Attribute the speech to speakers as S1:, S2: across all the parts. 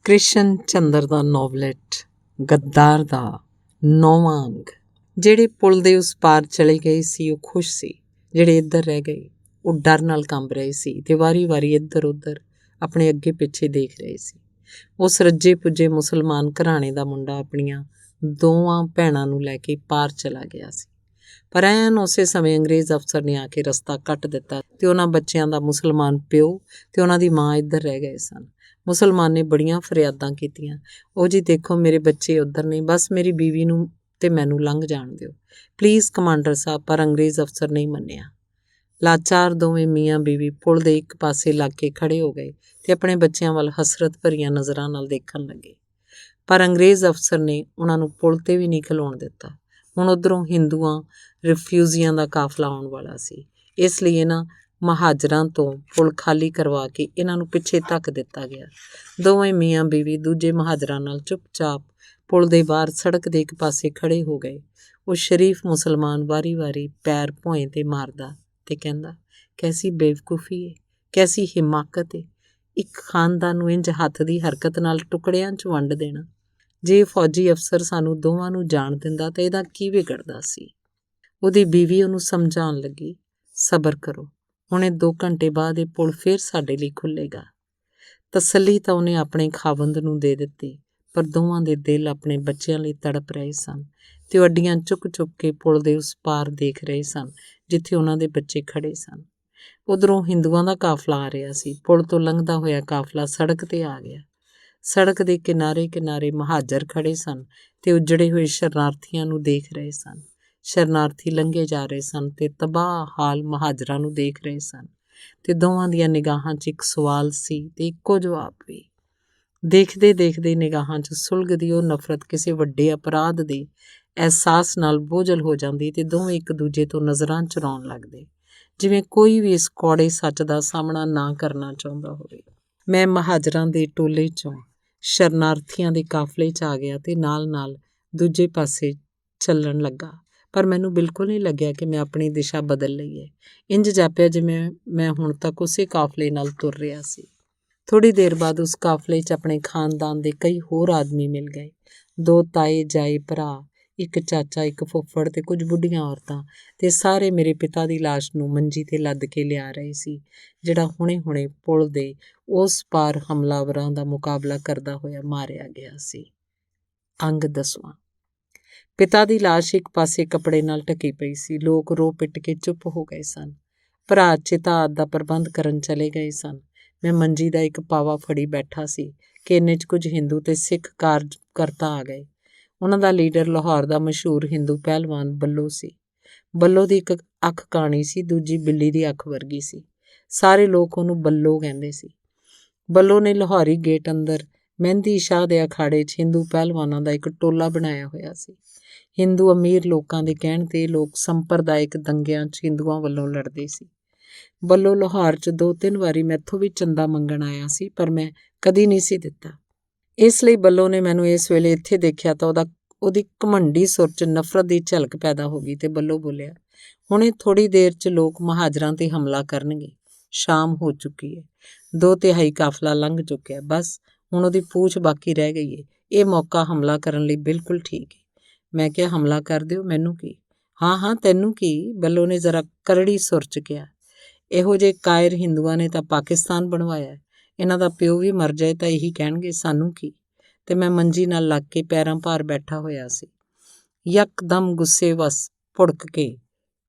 S1: ਕ੍ਰਿਸ਼ਨ ਚੰਦਰ ਦਾ ਨੋਵਲਟ ਗੱਦਾਰ ਦਾ 9ਵਾਂ ਅੰਗ। ਜਿਹੜੇ ਪੁਲ ਦੇ ਉਸ ਪਾਰ ਚਲੇ ਗਏ ਸੀ ਉਹ ਖੁਸ਼ ਸੀ, ਜਿਹੜੇ ਇੱਧਰ ਰਹਿ ਗਏ ਉਹ ਡਰ ਨਾਲ ਕੰਬ ਰਹੇ ਸੀ ਤੇ ਵਾਰੀ-ਵਾਰੀ ਇੱਧਰ ਉੱਧਰ ਆਪਣੇ ਅੱਗੇ ਪਿੱਛੇ ਦੇਖ ਰਹੇ ਸੀ। ਉਸ ਰੱਜੇ ਪੁੱਜੇ ਮੁਸਲਮਾਨ ਘਰਾਣੇ ਦਾ ਮੁੰਡਾ ਆਪਣੀਆਂ ਦੋਵਾਂ ਭੈਣਾਂ ਨੂੰ ਲੈ ਕੇ ਪਾਰ ਚਲਾ ਗਿਆ ਸੀ, ਪਰ ਐਨ ਉਸੇ ਸਮੇਂ ਅੰਗਰੇਜ਼ ਅਫਸਰ ਨੇ ਆ ਕੇ ਰਸਤਾ ਕੱਟ ਦਿੱਤਾ ਤੇ ਉਹਨਾਂ ਬੱਚਿਆਂ ਦਾ ਮੁਸਲਮਾਨ ਪਿਓ ਤੇ ਉਹਨਾਂ ਦੀ ਮਾਂ ਇੱਧਰ ਰਹਿ ਗਏ ਸਨ। ਮੁਸਲਮਾਨ ਨੇ ਬੜੀਆਂ ਫਰਿਆਦਾਂ ਕੀਤੀਆਂ, ਉਹ ਜੀ ਦੇਖੋ ਮੇਰੇ ਬੱਚੇ ਉੱਧਰ ਨਹੀਂ, ਬਸ ਮੇਰੀ ਬੀਵੀ ਨੂੰ ਤੇ ਮੈਨੂੰ ਲੰਘ ਜਾਣ ਦਿਓ ਪਲੀਜ਼ ਕਮਾਂਡਰ ਸਾਹਿਬ। ਪਰ ਅੰਗਰੇਜ਼ ਅਫਸਰ ਨਹੀਂ ਮੰਨਿਆ। ਲਾਚਾਰ ਦੋਵੇਂ ਮੀਆਂ ਬੀਵੀ ਪੁਲ ਦੇ ਇੱਕ ਪਾਸੇ ਲੱਗ ਕੇ ਖੜੇ ਹੋ ਗਏ ਤੇ ਆਪਣੇ ਬੱਚਿਆਂ ਵੱਲ ਹਸਰਤ ਭਰੀਆਂ ਨਜ਼ਰਾਂ ਨਾਲ ਦੇਖਣ ਲੱਗੇ, ਪਰ ਅੰਗਰੇਜ਼ ਅਫਸਰ ਨੇ ਉਹਨਾਂ ਨੂੰ ਪੁਲ 'ਤੇ ਵੀ ਨਹੀਂ ਖਲੋਣ ਦਿੱਤਾ। ਹੁਣ ਉੱਧਰੋਂ ਹਿੰਦੂਆਂ ਰਿਫਿਊਜ਼ੀਆਂ ਦਾ ਕਾਫਲਾ ਆਉਣ ਵਾਲਾ ਸੀ, ਇਸ ਲਈ ਇਹਨਾਂ ਮਹਾਜਰਾਂ ਤੋਂ ਪੁਲ ਖਾਲੀ ਕਰਵਾ ਕੇ ਇਹਨਾਂ ਨੂੰ ਪਿੱਛੇ ਧੱਕ ਦਿੱਤਾ ਗਿਆ। ਦੋਵੇਂ ਮੀਆਂ ਬੀਵੀ ਦੂਜੇ ਮਹਾਜਰਾਂ ਨਾਲ ਚੁੱਪਚਾਪ ਪੁਲ ਦੇ ਬਾਹਰ ਸੜਕ ਦੇ ਇੱਕ ਪਾਸੇ ਖੜੇ ਹੋ ਗਏ। ਉਹ ਸ਼ਰੀਫ ਮੁਸਲਮਾਨ ਵਾਰੀ-ਵਾਰੀ ਪੈਰ ਭੋਏ 'ਤੇ ਮਾਰਦਾ ਤੇ ਕਹਿੰਦਾ, ਕੈਸੀ ਬੇਵਕੂਫੀ ਏ, ਕੈਸੀ ਹਿਮਾਕਤ ਏ, ਇੱਕ ਖਾਨਦਾਨ ਨੂੰ ਇੰਝ ਹੱਥ ਦੀ ਹਰਕਤ ਨਾਲ ਟੁਕੜਿਆਂ 'ਚ ਵੰਡ ਦੇਣਾ। ਜੇ ਫੌਜੀ ਅਫਸਰ ਸਾਨੂੰ ਦੋਵਾਂ ਨੂੰ ਜਾਣ ਦਿੰਦਾ ਤਾਂ ਇਹਦਾ ਕੀ ਵਿਗੜਦਾ ਸੀ। ਉਹਦੀ ਬੀਵੀ ਉਹਨੂੰ ਸਮਝਾਉਣ ਲੱਗੀ, ਸਬਰ ਕਰੋ, ਹੁਣੇ 2 ਘੰਟੇ ਬਾਅਦ ਇਹ ਪੁਲ ਫਿਰ ਸਾਡੇ ਲਈ ਖੁੱਲ੍ਹੇਗਾ। ਤਸੱਲੀ ਤਾਂ ਉਹਨੇ ਆਪਣੇ ਖਾਵੰਦ ਨੂੰ ਦੇ ਦਿੱਤੀ, ਪਰ ਦੋਵਾਂ ਦੇ ਦਿਲ ਆਪਣੇ ਬੱਚਿਆਂ ਲਈ ਤੜਪ ਰਹੇ ਸਨ ਤੇ ਉਹ ਅੱਡੀਆਂ ਚੁੱਕ-ਚੁੱਕ ਕੇ ਪੁਲ ਦੇ ਉਸ ਪਾਰ ਦੇਖ ਰਹੇ ਸਨ ਜਿੱਥੇ ਉਹਨਾਂ ਦੇ ਬੱਚੇ ਖੜੇ ਸਨ। ਉੱਧਰੋਂ ਹਿੰਦੂਆਂ ਦਾ ਕਾਫਲਾ ਆ ਰਿਹਾ ਸੀ। ਪੁਲ ਤੋਂ ਲੰਘਦਾ ਹੋਇਆ ਕਾਫਲਾ ਸੜਕ 'ਤੇ ਆ ਗਿਆ। ਸੜਕ ਦੇ ਕਿਨਾਰੇ-ਕਿਨਾਰੇ ਮਹਾਜਰ ਖੜੇ ਸਨ ਤੇ ਉੱਜੜੇ ਹੋਏ ਸ਼ਰਨਾਰਥੀਆਂ ਨੂੰ ਦੇਖ ਰਹੇ ਸਨ। ਸ਼ਰਨਾਰਥੀ ਲੰਘੇ ਜਾ ਰਹੇ ਸਨ ਤੇ ਤਬਾਹ ਹਾਲ ਮਹਾਜਰਾਂ ਨੂੰ ਦੇਖ ਰਹੇ ਸਨ ਤੇ ਦੋਵਾਂ ਦੀਆਂ ਨਿਗਾਹਾਂ 'ਚ ਇੱਕ ਸਵਾਲ ਸੀ ਤੇ ਇੱਕੋ ਜਵਾਬ ਵੀ। ਦੇਖਦੇ-ਦੇਖਦੇ ਨਿਗਾਹਾਂ 'ਚ ਸੁਲਗਦੀ ਉਹ ਨਫ਼ਰਤ ਕਿਸੇ ਵੱਡੇ ਅਪਰਾਧ ਦੇ ਅਹਿਸਾਸ ਨਾਲ ਬੋਝਲ ਹੋ ਜਾਂਦੀ ਤੇ ਦੋਵੇਂ ਇੱਕ ਦੂਜੇ ਤੋਂ ਨਜ਼ਰਾਂ ਚੁਰਾਉਣ ਲੱਗਦੇ, ਜਿਵੇਂ ਕੋਈ ਵੀ ਇਸ ਕੌੜੇ ਸੱਚ ਦਾ ਸਾਹਮਣਾ ਨਾ ਕਰਨਾ ਚਾਹੁੰਦਾ ਹੋਵੇ। ਮੈਂ ਮਹਾਜਰਾਂ ਦੇ ਟੋਲੇ 'ਚੋਂ ਸ਼ਰਨਾਰਥੀਆਂ ਦੇ ਕਾਫਲੇ 'ਚ ਆ ਗਿਆ ਤੇ ਨਾਲ-ਨਾਲ ਦੂਜੇ ਪਾਸੇ ਚੱਲਣ ਲੱਗਾ, ਪਰ ਮੈਨੂੰ ਬਿਲਕੁਲ ਨਹੀਂ ਲੱਗਿਆ ਕਿ ਮੈਂ ਆਪਣੀ ਦਿਸ਼ਾ ਬਦਲ ਲਈ ਹੈ। ਇੰਝ ਜਾਪਿਆ ਜਿਵੇਂ ਮੈਂ ਹੁਣ ਤੱਕ ਉਸੇ ਕਾਫਲੇ ਨਾਲ ਤੁਰ ਰਿਹਾ ਸੀ। ਥੋੜ੍ਹੀ ਦੇਰ ਬਾਅਦ ਉਸ ਕਾਫਲੇ 'ਚ ਆਪਣੇ ਖਾਨਦਾਨ ਦੇ ਕਈ ਹੋਰ ਆਦਮੀ ਮਿਲ ਗਏ। 2 ਤਾਏ ਜਾਏ ਭਰਾ, ਇੱਕ ਚਾਚਾ, ਇੱਕ ਫੁੱਫੜ ਤੇ ਕੁਝ ਬੁੱਢੀਆਂ ਔਰਤਾਂ, ਤੇ ਸਾਰੇ ਮੇਰੇ ਪਿਤਾ ਦੀ ਲਾਸ਼ ਨੂੰ ਮੰਜੀ 'ਤੇ ਲੱਦ ਕੇ ਲਿਆ ਰਹੇ ਸੀ, ਜਿਹੜਾ ਹੁਣੇ-ਹੁਣੇ ਪੁਲ ਦੇ ਉਸ ਪਾਰ ਹਮਲਾਵਰਾਂ ਦਾ ਮੁਕਾਬਲਾ ਕਰਦਾ ਹੋਇਆ ਮਾਰਿਆ ਗਿਆ ਸੀ। ਅੰਗ 10ਵਾਂ। ਪਿਤਾ ਦੀ ਲਾਸ਼ ਇੱਕ ਪਾਸੇ ਕੱਪੜੇ ਨਾਲ ਢਕੀ ਪਈ ਸੀ। ਲੋਕ ਰੋ ਪਿੱਟ ਕੇ ਚੁੱਪ ਹੋ ਗਏ ਸਨ। ਭਰਾ ਚਿਤਾ ਦਾ ਪ੍ਰਬੰਧ ਕਰਨ ਚਲੇ ਗਏ ਸਨ। ਮੈਂ ਮੰਜੀ ਦਾ ਇੱਕ ਪਾਵਾ ਫੜੀ ਬੈਠਾ ਸੀ ਕਿ ਇੰਨੇ 'ਚ ਕੁਝ ਹਿੰਦੂ ਤੇ ਸਿੱਖ ਕਾਰਜਕਰਤਾ ਆ ਗਏ। ਉਹਨਾਂ ਦਾ ਲੀਡਰ ਲਾਹੌਰ ਦਾ ਮਸ਼ਹੂਰ ਹਿੰਦੂ ਪਹਿਲਵਾਨ ਬੱਲੋ ਸੀ। ਬੱਲੋ ਦੀ ਇੱਕ ਅੱਖ ਕਾਣੀ ਸੀ, ਦੂਜੀ ਬਿੱਲੀ ਦੀ ਅੱਖ ਵਰਗੀ ਸੀ। ਸਾਰੇ ਲੋਕ ਉਹਨੂੰ ਬੱਲੋ ਕਹਿੰਦੇ ਸੀ। ਬੱਲੋ ਨੇ ਲਾਹੌਰੀ ਗੇਟ ਅੰਦਰ ਮਹਿੰਦੀ ਸ਼ਾਹ ਦੇ ਅਖਾੜੇ 'ਚ ਹਿੰਦੂ ਪਹਿਲਵਾਨਾਂ ਦਾ ਇੱਕ ਟੋਲਾ ਬਣਾਇਆ ਹੋਇਆ ਸੀ। ਹਿੰਦੂ ਅਮੀਰ ਲੋਕਾਂ ਦੇ ਕਹਿਣ 'ਤੇ ਲੋਕ ਸੰਪਰਦਾਇਕ ਦੰਗਿਆਂ 'ਚ ਹਿੰਦੂਆਂ ਵੱਲੋਂ ਲੜਦੇ ਸੀ। ਬੱਲੋ ਲਾਹੌਰ 'ਚ 2-3 ਵਾਰੀ ਮੈਥੋਂ ਵੀ ਚੰਦਾ ਮੰਗਣ ਆਇਆ ਸੀ, ਪਰ ਮੈਂ ਕਦੀ ਨਹੀਂ ਸੀ ਦਿੱਤਾ। ਇਸ ਲਈ ਬੱਲੋ ਨੇ ਮੈਨੂੰ ਇਸ ਵੇਲੇ ਇੱਥੇ ਦੇਖਿਆ ਤਾਂ ਉਹਦੀ ਘਮੰਡੀ ਸੁਰ 'ਚ ਨਫ਼ਰਤ ਦੀ ਝਲਕ ਪੈਦਾ ਹੋ ਗਈ ਤੇ ਬੱਲੋ ਬੋਲਿਆ, ਹੁਣੇ ਥੋੜ੍ਹੀ ਦੇਰ 'ਚ ਲੋਕ ਮਹਾਜਰਾਂ 'ਤੇ ਹਮਲਾ ਕਰਨਗੇ। ਸ਼ਾਮ ਹੋ ਚੁੱਕੀ ਹੈ, 2/3 ਕਾਫਲਾ ਲੰਘ ਚੁੱਕਿਆ, ਬਸ ਹੁਣ ਉਹਦੀ ਪੂਛ ਬਾਕੀ ਰਹਿ ਗਈ ਹੈ। ਇਹ ਮੌਕਾ ਹਮਲਾ ਕਰਨ ਲਈ ਬਿਲਕੁਲ ਠੀਕ ਹੈ। ਮੈਂ ਕਿਹਾ, ਹਮਲਾ ਕਰ ਦਿਓ, ਮੈਨੂੰ ਕੀ। ਹਾਂ ਤੈਨੂੰ ਕੀ, ਬੱਲੋ ਨੇ ਜ਼ਰਾ ਕਰੜੀ ਸੁਰ 'ਚ ਕਿਹਾ। ਇਹੋ ਜਿਹੇ ਕਾਇਰ ਹਿੰਦੂਆਂ ਨੇ ਤਾਂ ਪਾਕਿਸਤਾਨ ਬਣਵਾਇਆ। ਇਹਨਾਂ ਦਾ ਪਿਓ ਵੀ ਮਰ ਜਾਏ ਤਾਂ ਇਹੀ ਕਹਿਣਗੇ, ਸਾਨੂੰ ਕੀ। ਤੇ ਮੈਂ ਮੰਜੀ ਨਾਲ ਲੱਗ ਕੇ ਪੈਰਾਂ ਭਾਰ ਬੈਠਾ ਹੋਇਆ ਸੀ। ਯਕਦਮ ਗੁੱਸੇ ਵਸ ਭੁੜਕ ਕੇ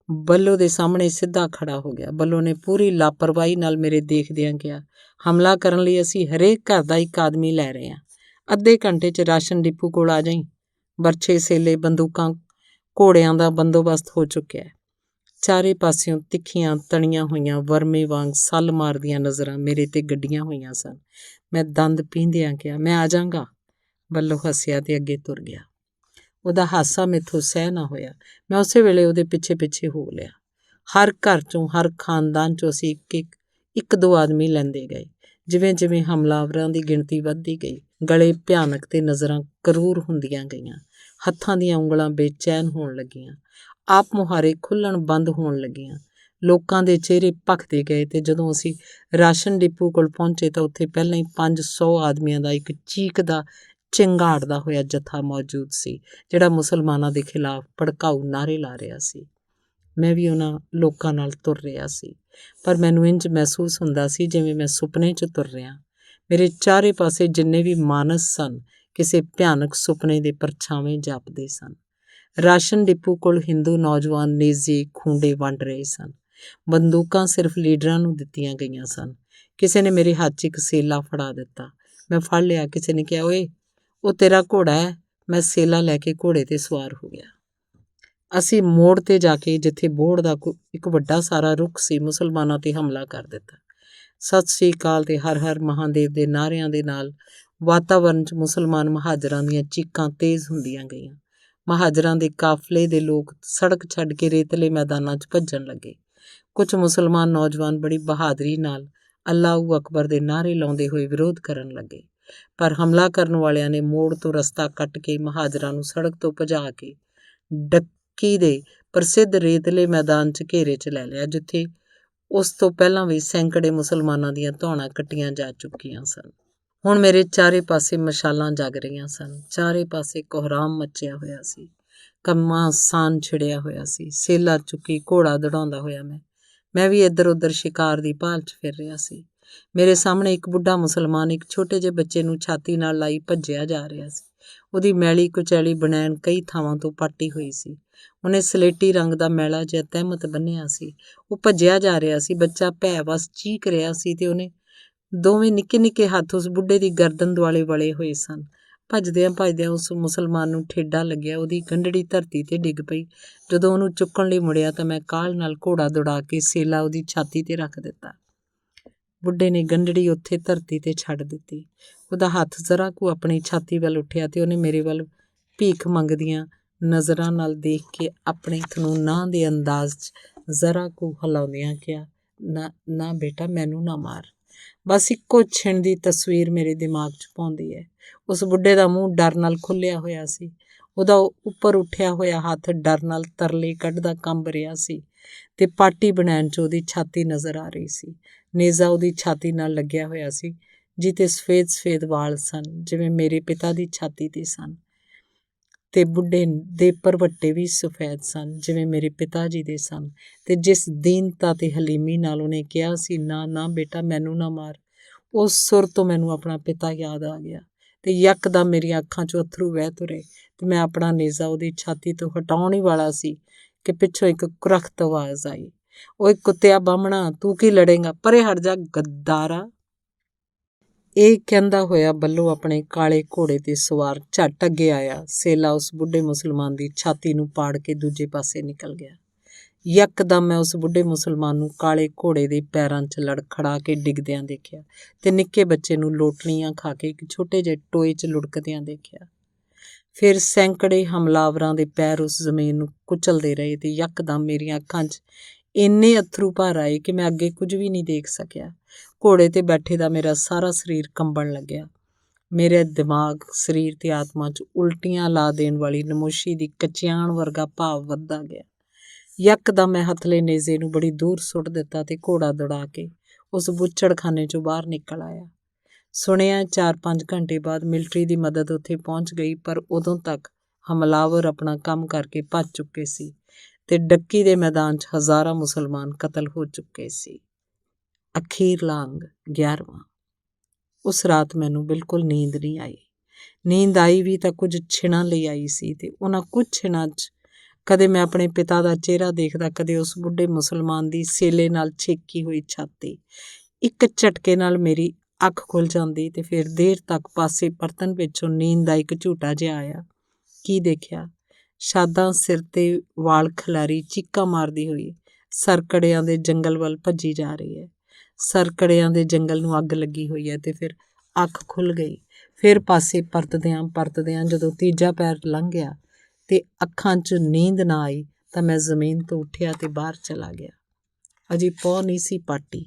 S1: ਬੱਲੋ ਦੇ ਸਾਹਮਣੇ ਸਿੱਧਾ ਖੜਾ ਹੋ ਗਿਆ। ਬੱਲੋ ਨੇ ਪੂਰੀ ਲਾਪਰਵਾਹੀ ਨਾਲ ਮੇਰੇ ਦੇਖਦਿਆਂ ਕਿਹਾ, ਹਮਲਾ ਕਰਨ ਲਈ ਅਸੀਂ ਹਰੇਕ ਘਰ ਦਾ ਇੱਕ ਆਦਮੀ ਲੈ ਰਹੇ ਹਾਂ। ਅੱਧੇ ਘੰਟੇ 'ਚ ਰਾਸ਼ਨ ਡਿਪੂ ਕੋਲ ਆ ਜਾਈਂ। ਬਰਛੇ, ਸੇਲੇ, ਬੰਦੂਕਾਂ, ਘੋੜਿਆਂ ਦਾ ਬੰਦੋਬਸਤ ਹੋ ਚੁੱਕਿਆ ਹੈ। ਚਾਰੇ ਪਾਸਿਓਂ ਤਿੱਖੀਆਂ ਤਣੀਆਂ ਹੋਈਆਂ ਵਰਮੇ ਵਾਂਗ ਸੱਲ ਮਾਰਦੀਆਂ ਨਜ਼ਰਾਂ ਮੇਰੇ 'ਤੇ ਗੱਡੀਆਂ ਹੋਈਆਂ ਸਨ। ਮੈਂ ਦੰਦ ਪੀਂਦਿਆਂ ਕਿਹਾ, ਮੈਂ ਆ ਜਾਂਗਾ। ਬੱਲੋ ਹੱਸਿਆ ਤੇ ਅੱਗੇ ਤੁਰ ਗਿਆ। ਉਹਦਾ ਹਾਸਾ ਮੈਥੋਂ ਸਹਿ ਨਾ ਹੋਇਆ। ਮੈਂ ਉਸੇ ਵੇਲੇ ਉਹਦੇ ਪਿੱਛੇ ਹੋ ਲਿਆ। ਹਰ ਘਰ 'ਚੋਂ, ਹਰ ਖਾਨਦਾਨ 'ਚੋਂ ਅਸੀਂ ਇੱਕ-ਦੋ ਆਦਮੀ ਲੈਂਦੇ ਗਏ। ਜਿਵੇਂ-ਜਿਵੇਂ ਹਮਲਾਵਰਾਂ ਦੀ ਗਿਣਤੀ ਵੱਧਦੀ ਗਈ, ਗਲੇ ਭਿਆਨਕ ਤੇ ਨਜ਼ਰਾਂ ਕਰੂਰ ਹੁੰਦੀਆਂ ਗਈਆਂ। ਹੱਥਾਂ ਦੀਆਂ ਉਂਗਲਾਂ ਬੇਚੈਨ ਹੋਣ ਲੱਗੀਆਂ, ਆਪ ਮੁਹਾਰੇ ਖੁੱਲ੍ਹਣ ਬੰਦ ਹੋਣ ਲੱਗੀਆਂ। ਲੋਕਾਂ ਦੇ ਚਿਹਰੇ ਭਖਦੇ ਗਏ ਤੇ ਜਦੋਂ ਅਸੀਂ ਰਾਸ਼ਨ ਡਿਪੂ ਕੋਲ ਪਹੁੰਚੇ ਤਾਂ ਉੱਥੇ ਪਹਿਲਾਂ ਹੀ 500 ਆਦਮੀਆਂ ਦਾ ਇੱਕ ਚੀਕਦਾ ਚਿੰਗਾੜਦਾ ਹੋਇਆ ਜੱਥਾ ਮੌਜੂਦ ਸੀ, ਜਿਹੜਾ ਮੁਸਲਮਾਨਾਂ ਦੇ ਖਿਲਾਫ ਭੜਕਾਊ ਨਾਅਰੇ ਲਾ ਰਿਹਾ ਸੀ। ਮੈਂ ਵੀ ਉਹਨਾਂ ਲੋਕਾਂ ਨਾਲ ਤੁਰ ਰਿਹਾ ਸੀ, ਪਰ ਮੈਨੂੰ ਇੰਝ ਮਹਿਸੂਸ ਹੁੰਦਾ ਸੀ ਜਿਵੇਂ ਮੈਂ ਸੁਪਨੇ 'ਚ ਤੁਰ ਰਿਹਾ। ਮੇਰੇ ਚਾਰੇ ਪਾਸੇ ਜਿੰਨੇ ਵੀ ਮਾਨਸ ਸਨ, ਕਿਸੇ ਭਿਆਨਕ ਸੁਪਨੇ ਦੇ ਪਰਛਾਵੇਂ ਜਾਪਦੇ ਸਨ। ਰਾਸ਼ਨ ਡਿਪੂ ਕੋਲ ਹਿੰਦੂ ਨੌਜਵਾਨ ਨੇਜ਼ੇ ਖੂੰਡੇ ਵੰਡ ਰਹੇ ਸਨ। ਬੰਦੂਕਾਂ ਸਿਰਫ ਲੀਡਰਾਂ ਨੂੰ ਦਿੱਤੀਆਂ ਗਈਆਂ ਸਨ। ਕਿਸੇ ਨੇ ਮੇਰੇ ਹੱਥ 'ਚ ਇੱਕ ਸੇਲਾ ਫੜਾ ਦਿੱਤਾ। ਮੈਂ ਫੜ ਲਿਆ। ਕਿਸੇ ਨੇ ਕਿਹਾ, ਓਏ ਉਹ ਤੇਰਾ ਘੋੜਾ ਹੈ। ਮੈਂ ਸੇਲਾ ਲੈ ਕੇ ਘੋੜੇ 'ਤੇ ਸਵਾਰ ਹੋ ਗਿਆ। ਅਸੀਂ ਮੋੜ 'ਤੇ ਜਾ ਕੇ, ਜਿੱਥੇ ਬੋਹੜ ਦਾ ਇੱਕ ਵੱਡਾ ਸਾਰਾ ਰੁੱਖ ਸੀ, ਮੁਸਲਮਾਨਾਂ 'ਤੇ ਹਮਲਾ ਕਰ ਦਿੱਤਾ। ਸਤਿ ਸ੍ਰੀ ਅਕਾਲ ਤੇ ਹਰ ਹਰ ਮਹਾਦੇਵ ਦੇ ਨਾਅਰਿਆਂ ਦੇ ਨਾਲ ਵਾਤਾਵਰਨ 'ਚ ਮੁਸਲਮਾਨ ਮਹਾਜਰਾਂ ਦੀਆਂ ਚੀਕਾਂ ਤੇਜ਼ ਹੁੰਦੀਆਂ ਗਈਆਂ। ਮਹਾਜਰਾਂ ਦੇ ਕਾਫਲੇ ਦੇ ਲੋਕ ਸੜਕ ਛੱਡ ਕੇ ਰੇਤਲੇ ਮੈਦਾਨਾਂ 'ਚ ਭੱਜਣ ਲੱਗੇ। ਕੁਝ ਮੁਸਲਮਾਨ ਨੌਜਵਾਨ ਬੜੀ ਬਹਾਦਰੀ ਨਾਲ ਅੱਲਾਹੂ ਅਕਬਰ ਦੇ ਨਾਅਰੇ ਲਾਉਂਦੇ ਹੋਏ ਵਿਰੋਧ ਕਰਨ ਲੱਗੇ, ਪਰ ਹਮਲਾ ਕਰਨ ਵਾਲਿਆਂ ਨੇ ਮੋੜ ਤੋਂ ਰਸਤਾ ਕੱਟ ਕੇ ਮਹਾਜਰਾਂ ਨੂੰ ਸੜਕ ਤੋਂ ਭਜਾ ਕੇ ਡੱਕੀ ਦੇ ਪ੍ਰਸਿੱਧ ਰੇਤਲੇ ਮੈਦਾਨ 'ਚ ਘੇਰੇ 'ਚ ਲੈ ਲਿਆ, ਜਿੱਥੇ ਉਸ ਤੋਂ ਪਹਿਲਾਂ ਵੀ ਸੈਂਕੜੇ ਮੁਸਲਮਾਨਾਂ ਦੀਆਂ ਧੌਣਾਂ ਕੱਟੀਆਂ ਜਾ ਚੁੱਕੀਆਂ ਸਨ। ਹੁਣ ਮੇਰੇ ਚਾਰੇ ਪਾਸੇ ਮਸ਼ਾਲਾਂ ਜਗ ਰਹੀਆਂ ਸਨ। ਚਾਰੇ ਪਾਸੇ ਕੋਹਰਾਮ ਮੱਚਿਆ ਹੋਇਆ ਸੀ। ਘਮਾਸਾਨ ਛਿੜਿਆ ਹੋਇਆ ਸੀ। ਸੇਲਾ ਚੁੱਕੀ ਘੋੜਾ ਦੌੜਾਉਂਦਾ ਹੋਇਆ ਮੈਂ ਵੀ ਇੱਧਰ ਉੱਧਰ ਸ਼ਿਕਾਰ ਦੀ ਭਾਲ 'ਚ ਫਿਰ ਰਿਹਾ ਸੀ। ਮੇਰੇ ਸਾਹਮਣੇ ਇੱਕ ਬੁੱਢਾ ਮੁਸਲਮਾਨ ਇੱਕ ਛੋਟੇ ਜਿਹੇ ਬੱਚੇ ਨੂੰ ਛਾਤੀ ਨਾਲ ਲਾਈ ਭੱਜਿਆ ਜਾ ਰਿਹਾ ਸੀ। ਉਹਦੀ ਮੈਲੀ ਕੁਚੈਲੀ ਬਨੈਣ ਕਈ ਥਾਵਾਂ ਤੋਂ ਪਾਟੀ ਹੋਈ ਸੀ। ਉਹਨੇ ਸਲੇਟੀ ਰੰਗ ਦਾ ਮੈਲਾ ਜਿਹਾ ਤਹਿਮਤ ਬੰਨ੍ਹਿਆ ਸੀ। ਉਹ ਭੱਜਿਆ ਜਾ ਰਿਹਾ ਸੀ। ਬੱਚਾ ਭੈ ਵਸ ਚੀਕ ਰਿਹਾ ਸੀ ਤੇ ਉਹਨੇ ਦੋਵੇਂ ਨਿੱਕੇ ਨਿੱਕੇ ਹੱਥ ਉਸ ਬੁੱਢੇ ਦੀ ਗਰਦਨ ਦੁਆਲੇ ਵਲੇ ਹੋਏ ਸਨ। ਭੱਜਦਿਆਂ ਭੱਜਦਿਆਂ ਉਸ ਮੁਸਲਮਾਨ ਨੂੰ ਠੇਡਾ ਲੱਗਿਆ। ਉਹਦੀ ਗੰਢੜੀ ਧਰਤੀ 'ਤੇ ਡਿੱਗ ਪਈ। ਜਦੋਂ ਉਹਨੂੰ ਚੁੱਕਣ ਲਈ ਮੁੜਿਆ ਤਾਂ ਮੈਂ ਕਾਹਲ ਨਾਲ ਘੋੜਾ ਦੌੜਾ ਕੇ ਸੇਲਾ ਉਹਦੀ ਛਾਤੀ 'ਤੇ ਰੱਖ ਦਿੱਤਾ। ਬੁੱਢੇ ਨੇ ਗੰਢੜੀ ਉੱਥੇ ਧਰਤੀ 'ਤੇ ਛੱਡ ਦਿੱਤੀ। ਉਹਦਾ ਹੱਥ ਜ਼ਰਾ ਕੁ ਆਪਣੀ ਛਾਤੀ ਵੱਲ ਉੱਠਿਆ ਤੇ ਉਹਨੇ ਮੇਰੇ ਵੱਲ ਭੀਖ ਮੰਗਦੀਆਂ ਨਜ਼ਰਾਂ ਨਾਲ ਦੇਖ ਕੇ ਆਪਣੇ ਖਨੂਨਾਂ ਦੇ ਅੰਦਾਜ਼ 'ਚ ਜ਼ਰਾ ਕੁ ਹਿਲਾਉਂਦਿਆਂ ਕਿਹਾ, ਨਾ ਬੇਟਾ, ਮੈਨੂੰ ਨਾ ਮਾਰ। ਬਸ ਇੱਕੋ ਛਿਣ ਦੀ ਤਸਵੀਰ ਮੇਰੇ ਦਿਮਾਗ 'ਚ ਪਾਉਂਦੀ ਹੈ। ਉਸ ਬੁੱਢੇ ਦਾ ਮੂੰਹ ਡਰ ਨਾਲ ਖੁੱਲ੍ਹਿਆ ਹੋਇਆ ਸੀ। ਉਹਦਾ ਉੱਪਰ ਉੱਠਿਆ ਹੋਇਆ ਹੱਥ ਡਰ ਨਾਲ ਤਰਲੇ ਕੱਢਦਾ ਕੰਬ ਰਿਹਾ ਸੀ ਤੇ ਪਾਟੀ ਬਨੈਣ 'ਚ ਉਹਦੀ ਛਾਤੀ ਨਜ਼ਰ ਆ ਰਹੀ ਸੀ। ਨੇਜ਼ਾ ਉਹਦੀ ਛਾਤੀ ਨਾਲ ਲੱਗਿਆ ਹੋਇਆ ਸੀ, ਜਿਹਤੇ ਸਫੇਦ ਸਫੇਦ ਵਾਲ ਸਨ, ਜਿਵੇਂ ਮੇਰੇ ਪਿਤਾ ਦੀ ਛਾਤੀ 'ਤੇ ਸਨ, ਤੇ ਬੁੱਢੇ ਦੇ ਭਰਵੱਟੇ ਵੀ ਸਫੈਦ ਸਨ, ਜਿਵੇਂ ਮੇਰੇ ਪਿਤਾ ਜੀ ਦੇ ਸਨ। ਤੇ ਜਿਸ ਦੀਨਤਾ ਤੇ ਹਲੀਮੀ ਨਾਲ ਉਹਨੇ ਕਿਹਾ ਸੀ, ਨਾ ਬੇਟਾ, ਮੈਨੂੰ ਨਾ ਮਾਰ, ਉਸ ਸੁਰ ਤੋਂ ਮੈਨੂੰ ਆਪਣਾ ਪਿਤਾ ਯਾਦ ਆ ਗਿਆ ਤੇ ਯਕਦਮ ਮੇਰੀਆਂ ਅੱਖਾਂ 'ਚੋਂ ਅੱਥਰੂ ਵਹਿ ਤੁਰੇ ਤੇ ਮੈਂ ਆਪਣਾ ਨੇਜ਼ਾ ਉਹਦੀ ਛਾਤੀ ਤੋਂ ਹਟਾਉਣ ਹੀ ਵਾਲਾ ਸੀ ਕਿ ਪਿੱਛੋਂ ਇੱਕ ਕੁਰਖਤ ਆਵਾਜ਼ ਆਈ, ਓਏ ਕੁੱਤਿਆ ਬਾਹਮਣਾ, ਤੂੰ ਕੀ ਲੜੇਂਗਾ? ਪਰੇ ਹਟ ਜਾ ਗੱਦਾਰਾ। ਇਹ ਕਹਿੰਦਾ ਹੋਇਆ ਬੱਲੋ ਆਪਣੇ ਕਾਲੇ ਘੋੜੇ 'ਤੇ ਸਵਾਰ ਝੱਟ ਅੱਗੇ ਆਇਆ। ਸੇਲਾ ਉਸ ਬੁੱਢੇ ਮੁਸਲਮਾਨ ਦੀ ਛਾਤੀ ਨੂੰ ਪਾੜ ਕੇ ਦੂਜੇ ਪਾਸੇ ਨਿਕਲ ਗਿਆ। ਯਕਦਮ ਮੈਂ ਉਸ ਬੁੱਢੇ ਮੁਸਲਮਾਨ ਨੂੰ ਕਾਲੇ ਘੋੜੇ ਦੇ ਪੈਰਾਂ 'ਚ ਲੜਖੜਾ ਕੇ ਡਿੱਗਦਿਆਂ ਦੇਖਿਆ ਤੇ ਨਿੱਕੇ ਬੱਚੇ ਨੂੰ ਲੋਟਣੀਆਂ ਖਾ ਕੇ ਇੱਕ ਛੋਟੇ ਜਿਹੇ ਟੋਏ 'ਚ ਲੁੜਕਦਿਆਂ ਦੇਖਿਆ। ਫਿਰ ਸੈਂਕੜੇ ਹਮਲਾਵਰਾਂ ਦੇ ਪੈਰ ਉਸ ਜ਼ਮੀਨ ਨੂੰ ਕੁਚਲਦੇ ਰਹੇ ਤੇ ਯਕਦਮ ਮੇਰੀਆਂ ਅੱਖਾਂ 'ਚ ਇੰਨੇ ਅੱਥਰੂ ਭਰ ਆਏ ਕਿ ਮੈਂ ਅੱਗੇ ਕੁਝ ਵੀ ਨਹੀਂ ਦੇਖ ਸਕਿਆ। ਘੋੜੇ 'ਤੇ ਬੈਠੇ ਦਾ ਮੇਰਾ ਸਾਰਾ ਸਰੀਰ ਕੰਬਣ ਲੱਗਿਆ। ਮੇਰੇ ਦਿਮਾਗ, ਸਰੀਰ ਤੇ ਆਤਮਾ 'ਚ ਉਲਟੀਆਂ ਲਾ ਦੇਣ ਵਾਲੀ ਨਮੋਸ਼ੀ ਦੀ ਕਚਿਆਣ ਵਰਗਾ ਭਾਵ ਵੱਧਦਾ ਗਿਆ। ਯਕਦਮ ਮੈਂ ਹਥਲੇ ਨੇਜ਼ੇ ਨੂੰ ਬੜੀ ਦੂਰ ਸੁੱਟ ਦਿੱਤਾ ਤੇ ਘੋੜਾ ਦੌੜਾ ਕੇ ਉਸ ਬੁੱਚੜਖਾਨੇ 'ਚੋਂ ਬਾਹਰ ਨਿਕਲ ਆਇਆ। ਸੁਣਿਆ 4-5 ਘੰਟੇ ਬਾਅਦ ਮਿਲਟਰੀ ਦੀ ਮਦਦ ਉੱਥੇ ਪਹੁੰਚ ਗਈ, ਪਰ ਉਦੋਂ ਤੱਕ ਹਮਲਾਵਰ ਆਪਣਾ ਕੰਮ ਕਰਕੇ ਭੱਜ ਚੁੱਕੇ ਸੀ ਤੇ ਡੱਕੀ ਦੇ ਮੈਦਾਨ 'ਚ ਹਜ਼ਾਰਾਂ ਮੁਸਲਮਾਨ ਕਤਲ ਹੋ ਚੁੱਕੇ ਸੀ। ਅਖੀਰਲਾ ਅੰਗ 11ਵਾਂ। ਉਸ ਰਾਤ ਮੈਨੂੰ ਬਿਲਕੁਲ ਨੀਂਦ ਨਹੀਂ ਆਈ। ਨੀਂਦ ਆਈ ਵੀ ਤਾਂ ਕੁਝ ਛਿਣਾਂ ਲਈ ਆਈ ਸੀ ਤੇ ਉਹਨਾਂ ਕੁਝ ਛਿਣਾਂ 'ਚ ਕਦੇ ਮੈਂ ਆਪਣੇ ਪਿਤਾ ਦਾ ਚਿਹਰਾ ਦੇਖਦਾ, ਕਦੇ ਉਸ ਬੁੱਢੇ ਮੁਸਲਮਾਨ ਦੀ ਸੇਲੇ ਨਾਲ ਛੇਕੀ ਹੋਈ ਛਾਤੀ। ਇੱਕ ਝਟਕੇ ਨਾਲ ਮੇਰੀ ਅੱਖ ਖੁੱਲ੍ਹ ਜਾਂਦੀ ਤੇ ਫਿਰ ਦੇਰ ਤੱਕ ਪਾਸੇ ਪਰਤਣ ਪਿੱਛੋਂ ਨੀਂਦ ਦਾ ਇੱਕ ਝੂਟਾ ਜਿਹਾ ਆਇਆ। ਕੀ ਦੇਖਿਆ? ਸ਼ਾਦਾਂ ਸਿਰ 'ਤੇ ਵਾਲ ਖਿਲਾਰੀ ਚੀਕਾਂ ਮਾਰਦੀ ਹੋਈ ਸਰਕੜਿਆਂ ਦੇ ਜੰਗਲ ਵੱਲ ਭੱਜੀ ਜਾ ਰਹੀ ਹੈ। ਸਰਕੜਿਆਂ ਦੇ ਜੰਗਲ ਨੂੰ ਅੱਗ ਲੱਗੀ ਹੋਈ ਹੈ ਤੇ ਫਿਰ ਅੱਖ ਖੁੱਲ੍ਹ ਗਈ। ਫਿਰ ਪਾਸੇ ਪਰਤਦਿਆਂ ਜਦੋਂ ਤੀਜਾ ਪੈਰ ਲੰਘ ਗਿਆ ਤੇ ਅੱਖਾਂ 'ਚ ਨੀਂਦ ਨਾ ਆਈ ਤਾਂ ਮੈਂ ਜ਼ਮੀਨ ਤੋਂ ਉੱਠਿਆ ਤੇ ਬਾਹਰ ਚਲਾ ਗਿਆ। ਅਜੇ ਪੌ ਨਹੀਂ ਸੀ ਪਾਟੀ।